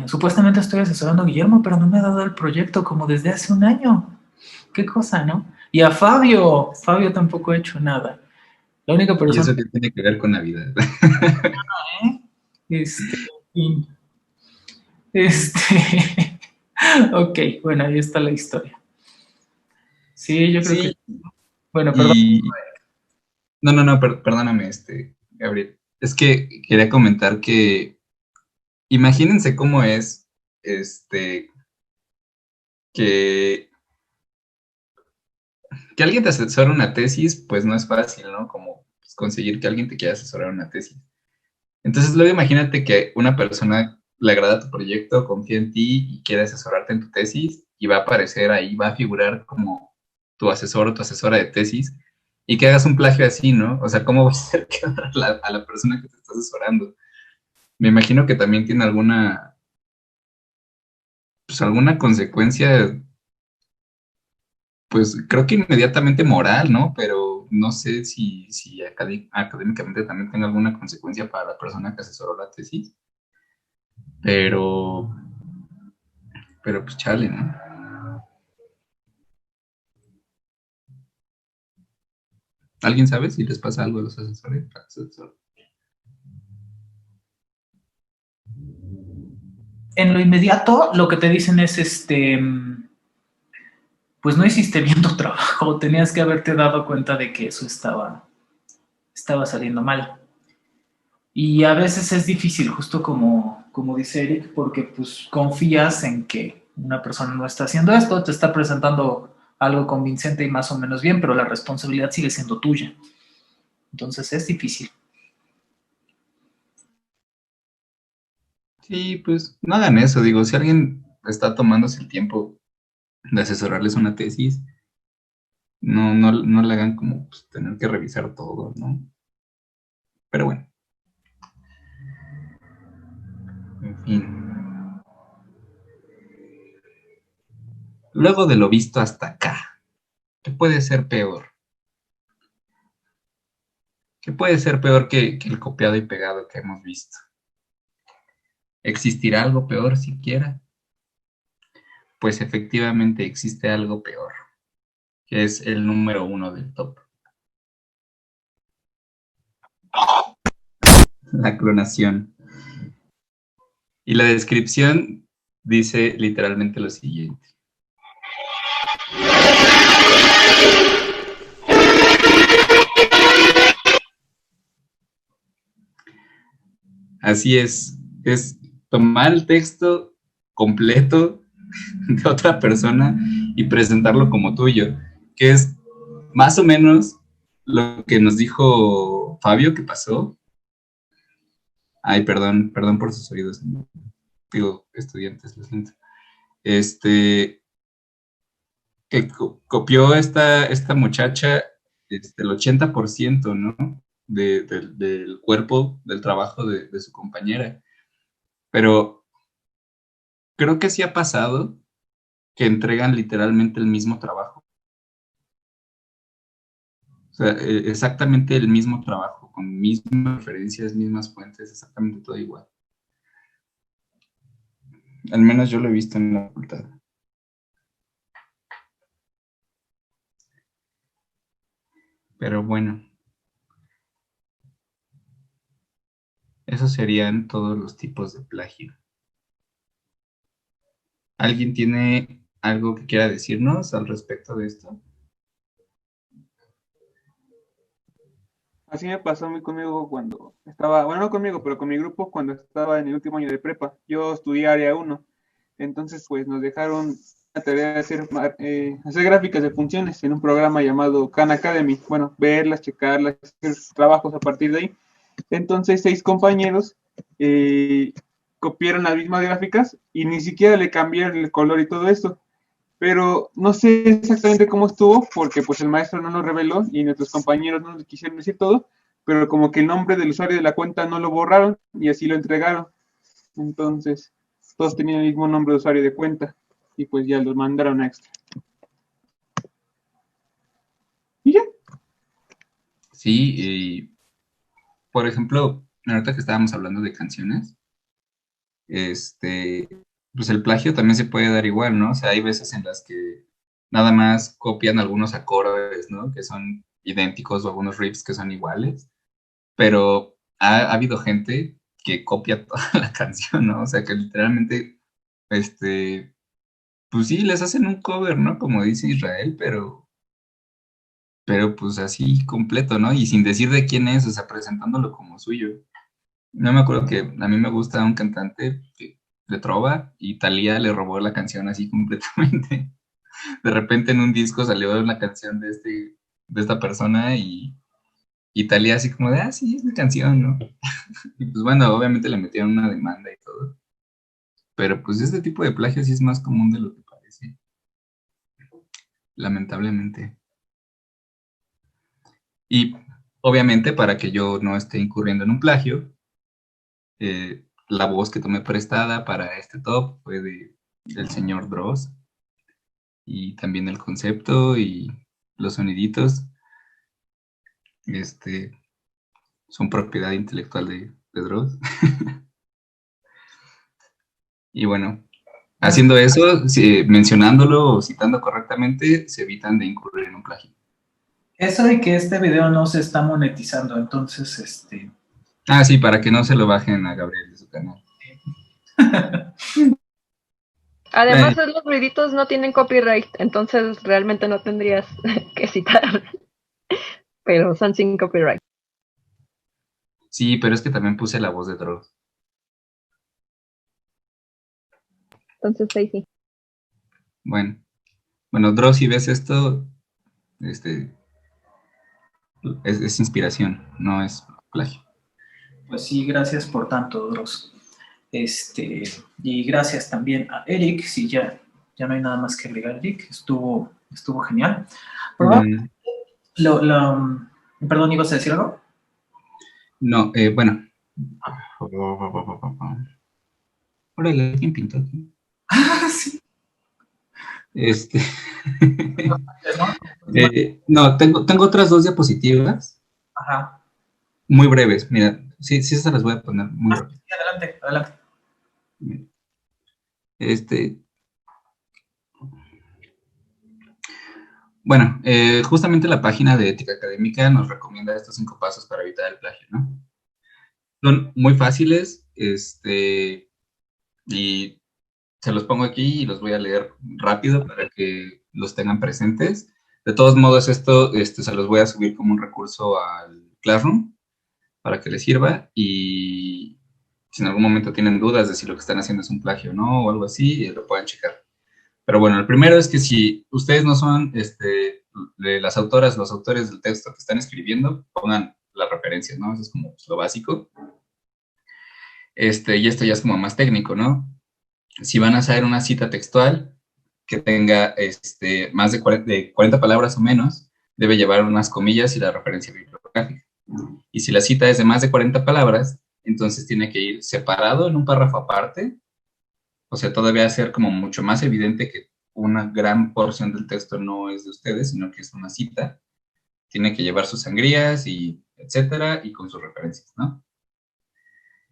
Supuestamente estoy asesorando a Guillermo, pero no me ha dado el proyecto como desde hace un año. Qué cosa, ¿no? Y a Fabio tampoco ha hecho nada. La única ¿Y persona... eso qué tiene que ver con Navidad? fin. Ok, bueno, ahí está la historia. Sí, yo creo que... Bueno, perdón. No, perdóname, Gabriel. Es que quería comentar que imagínense cómo es, que alguien te asesore una tesis, pues no es fácil, ¿no? Como pues, conseguir que alguien te quiera asesorar una tesis. Entonces luego imagínate que una persona le agrada tu proyecto, confía en ti y quiere asesorarte en tu tesis y va a aparecer ahí, va a figurar como tu asesor o tu asesora de tesis y que hagas un plagio así, ¿no? O sea, ¿cómo va a hacer quedar a la persona que te está asesorando? Me imagino que también tiene alguna consecuencia, pues creo que inmediatamente moral, ¿no? Pero no sé si académicamente también tenga alguna consecuencia para la persona que asesoró la tesis. Pero pues chale, ¿no? ¿Alguien sabe si les pasa algo a los asesores? En lo inmediato, lo que te dicen es, pues no hiciste bien tu trabajo, tenías que haberte dado cuenta de que eso estaba saliendo mal. Y a veces es difícil, justo como dice Eric, porque pues confías en que una persona no está haciendo esto, te está presentando algo convincente y más o menos bien, pero la responsabilidad sigue siendo tuya. Entonces es difícil. Sí, pues no hagan eso, digo, si alguien está tomándose el tiempo de asesorarles una tesis, no le hagan como pues, tener que revisar todo, ¿no? Pero bueno. En fin. Luego de lo visto hasta acá, ¿qué puede ser peor? ¿Qué puede ser peor que el copiado y pegado que hemos visto? ¿Existirá algo peor siquiera? pues efectivamente existe algo peor, que es el número 1 del top. La clonación. Y la descripción dice literalmente lo siguiente. Así es tomar el texto completo de otra persona y presentarlo como tuyo, que es más o menos lo que nos dijo Fabio que pasó. Ay, perdón por sus oídos. Digo, estudiantes, lo siento. Que copió esta muchacha el 80%, ¿no? Del cuerpo, del trabajo de su compañera. Pero creo que sí ha pasado que entregan literalmente el mismo trabajo. O sea, exactamente el mismo trabajo, con mismas referencias, mismas fuentes, exactamente todo igual. Al menos yo lo he visto en la facultad. Pero bueno, esos serían todos los tipos de plagio. ¿Alguien tiene algo que quiera decirnos al respecto de esto? Así me pasó a mí conmigo cuando estaba, bueno, no conmigo, pero con mi grupo cuando estaba en el último año de prepa. Yo estudié área 1, entonces pues nos dejaron la tarea de hacer gráficas de funciones en un programa llamado Khan Academy. Bueno, verlas, checarlas, hacer trabajos a partir de ahí. Entonces 6 compañeros copiaron las mismas gráficas y ni siquiera le cambiaron el color y todo esto. Pero no sé exactamente cómo estuvo, porque pues el maestro no nos reveló y nuestros compañeros no nos quisieron decir todo, pero como que el nombre del usuario de la cuenta no lo borraron y así lo entregaron. Entonces, todos tenían el mismo nombre de usuario de cuenta y pues ya los mandaron a extra. ¿Y ya? Sí, y por ejemplo, ahorita que estábamos hablando de canciones, pues el plagio también se puede dar igual, ¿no? O sea, hay veces en las que nada más copian algunos acordes, ¿no? Que son idénticos o algunos riffs que son iguales, pero ha habido gente que copia toda la canción, ¿no? O sea, que literalmente, pues sí, les hacen un cover, ¿no? Como dice Israel, pero pues así completo, ¿no? Y sin decir de quién es, o sea, presentándolo como suyo. No me acuerdo que a mí me gusta un cantante de trova y Thalía le robó la canción así completamente. De repente en un disco salió una canción de esta persona y Thalía así como de, sí, es mi canción, ¿no? Y pues bueno, obviamente le metieron una demanda y todo. Pero pues este tipo de plagio sí es más común de lo que parece. Lamentablemente. Y obviamente para que yo no esté incurriendo en un plagio, la voz que tomé prestada para este top fue del señor Dross. Y también el concepto y los soniditos son propiedad intelectual de Dross. Y bueno, haciendo eso, mencionándolo o citando correctamente, se evitan de incurrir en un plagio. Eso de que este video no se está monetizando, entonces, sí, para que no se lo bajen a Gabriel de su canal. Además, los ruiditos no tienen copyright, entonces realmente no tendrías que citar. Pero son sin copyright. Sí, pero es que también puse la voz de Dross. Entonces ahí sí. Bueno, Dross, si ves esto, es inspiración, no es plagio. Pues sí, gracias por tanto, Dross. Y gracias también a Eric, si ya no hay nada más que agregar, Eric, estuvo genial. Perdón, ¿ibas a decir algo? No, bueno. Órale, ¿quién pintó aquí? Sí. No, tengo otras 2 diapositivas. Ajá. Muy breves, mira, sí se las voy a poner muy rápido. Adelante. Bueno, justamente la página de ética académica nos recomienda estos 5 pasos para evitar el plagio, ¿no? Son muy fáciles, y se los pongo aquí y los voy a leer rápido para que los tengan presentes. De todos modos, esto se los voy a subir como un recurso al Classroom para que les sirva, y si en algún momento tienen dudas de si lo que están haciendo es un plagio o no o algo así, lo puedan checar. Pero bueno, el primero es que si ustedes no son de las autoras, los autores del texto que están escribiendo, pongan las referencias, ¿no? Eso es como lo básico. Y esto ya es como más técnico, ¿no? Si van a hacer una cita textual que tenga más de 40 palabras o menos, debe llevar unas comillas y la referencia bibliográfica. Y si la cita es de más de 40 palabras, entonces tiene que ir separado en un párrafo aparte. O sea, todavía ser como mucho más evidente que una gran porción del texto no es de ustedes, sino que es una cita. Tiene que llevar sus sangrías y etcétera, y con sus referencias, ¿no?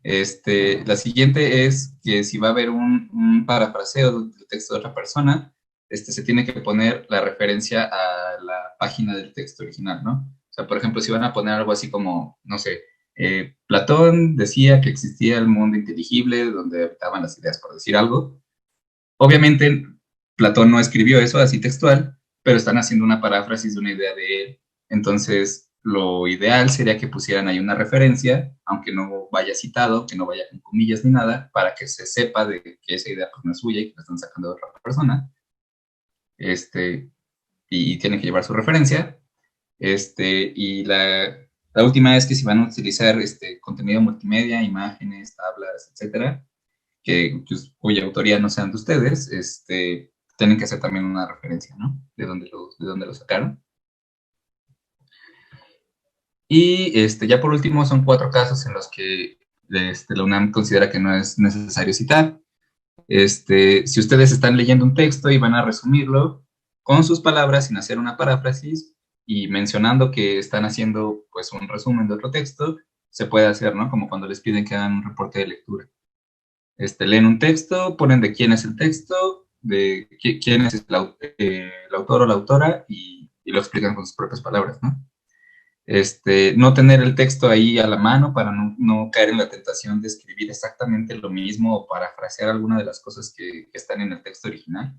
La siguiente es que si va a haber un parafraseo del texto de otra persona, se tiene que poner la referencia a la página del texto original, ¿no? O sea, por ejemplo, si van a poner algo así como, no sé, Platón decía que existía el mundo inteligible donde habitaban las ideas, por decir algo. Obviamente, Platón no escribió eso así textual, pero están haciendo una paráfrasis de una idea de él. Entonces, lo ideal sería que pusieran ahí una referencia, aunque no vaya citado, que no vaya con comillas ni nada, para que se sepa de que esa idea pues, no es suya y que la están sacando de otra persona. Y tiene que llevar su referencia. Y la última es que si van a utilizar contenido multimedia, imágenes, tablas, etcétera, cuya autoría no sean de ustedes, tienen que hacer también una referencia, ¿no? De dónde lo sacaron. Y ya por último son 4 casos en los que la UNAM considera que no es necesario citar. Si ustedes están leyendo un texto y van a resumirlo con sus palabras sin hacer una paráfrasis y mencionando que están haciendo pues un resumen de otro texto, se puede hacer, ¿no? Como cuando les piden que hagan un reporte de lectura. Leen un texto, ponen de quién es el texto, de quién es el autor o la autora y lo explican con sus propias palabras, ¿no? No tener el texto ahí a la mano para no caer en la tentación de escribir exactamente lo mismo o parafrasear alguna de las cosas que están en el texto original.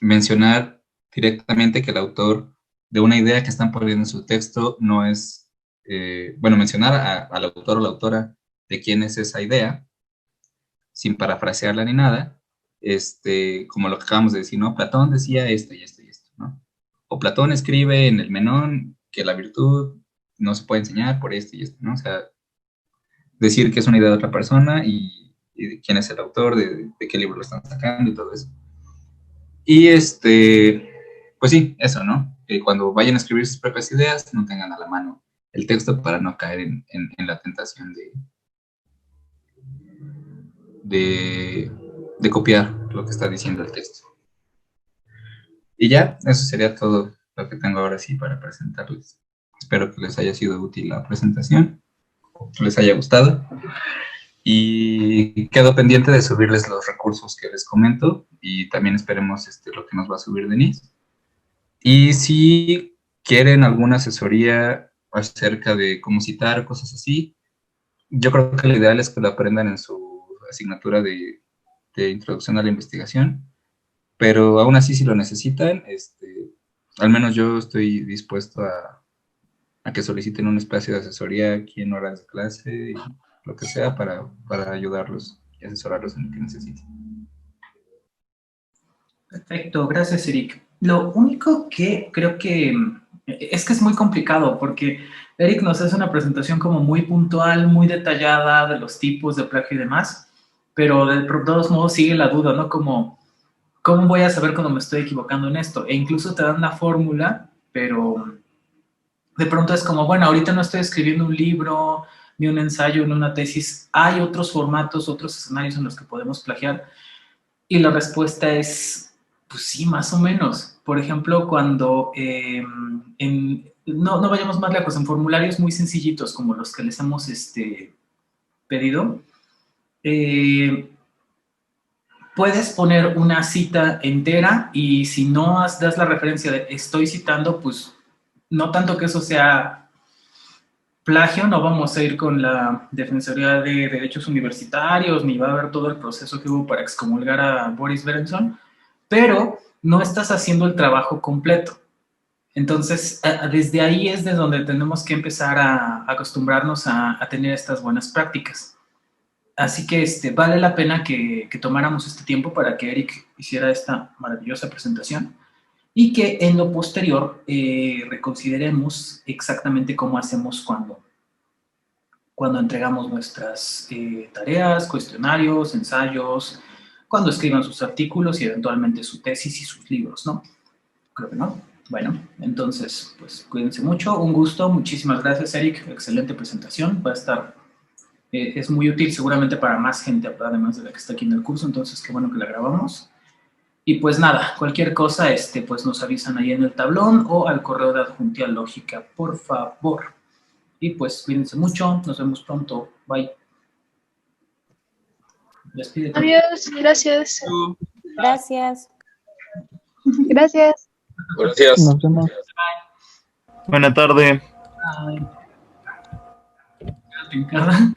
Mencionar directamente que el autor de una idea que están poniendo en su texto no es, mencionar al autor o la autora de quién es esa idea, sin parafrasearla ni nada, como lo que acabamos de decir, ¿no? Platón decía esto y esto y esto, ¿no? O Platón escribe en el Menón que la virtud no se puede enseñar por esto y esto, ¿no? O sea, decir que es una idea de otra persona y quién es el autor, de qué libro lo están sacando y todo eso. Y pues sí, eso, ¿no? Que cuando vayan a escribir sus propias ideas, no tengan a la mano el texto para no caer en la tentación de copiar lo que está diciendo el texto. Y ya, eso sería todo lo que tengo ahora sí para presentarles. Espero que les haya sido útil la presentación, que les haya gustado. Y quedo pendiente de subirles los recursos que les comento y también esperemos lo que nos va a subir Denise. Y si quieren alguna asesoría acerca de cómo citar, cosas así, yo creo que lo ideal es que lo aprendan en su asignatura de introducción a la investigación, pero aún así si lo necesitan, al menos yo estoy dispuesto a que soliciten un espacio de asesoría aquí en horas de clase y lo que sea para ayudarlos y asesorarlos en lo que necesiten. Perfecto, gracias Eric. Lo único que creo que es muy complicado porque Eric nos hace una presentación como muy puntual, muy detallada de los tipos de plagio y demás, pero de todos modos sigue la duda, ¿no? Como, ¿cómo voy a saber cuando me estoy equivocando en esto? E incluso te dan la fórmula, pero de pronto es como, bueno, ahorita no estoy escribiendo un libro, ni un ensayo, ni una tesis. Hay otros formatos, otros escenarios en los que podemos plagiar. Y la respuesta es, pues sí, más o menos. Por ejemplo, cuando no vayamos más lejos, en formularios muy sencillitos como los que les hemos pedido, puedes poner una cita entera y si no das la referencia de estoy citando, pues no tanto que eso sea plagio, no vamos a ir con la Defensoría de Derechos Universitarios, ni va a haber todo el proceso que hubo para excomulgar a Boris Berenson, pero no estás haciendo el trabajo completo. Entonces, desde ahí es de donde tenemos que empezar a acostumbrarnos a tener estas buenas prácticas. Así que vale la pena que tomáramos este tiempo para que Eric hiciera esta maravillosa presentación y que en lo posterior reconsideremos exactamente cómo hacemos cuando entregamos nuestras tareas, cuestionarios, ensayos, cuando escriban sus artículos y eventualmente su tesis y sus libros, ¿no? Creo que no. Bueno, entonces, pues cuídense mucho, un gusto, muchísimas gracias Eric, excelente presentación, va a estar, es muy útil seguramente para más gente, además de la que está aquí en el curso, entonces qué bueno que la grabamos. Y pues nada, cualquier cosa, pues nos avisan ahí en el tablón o al correo de Adjuntia Lógica, por favor. Y pues cuídense mucho, nos vemos pronto, bye. Despídete. Adiós, gracias. Gracias. Gracias. Gracias. Nos vemos. Buena tarde. Bye. Quédate en casa.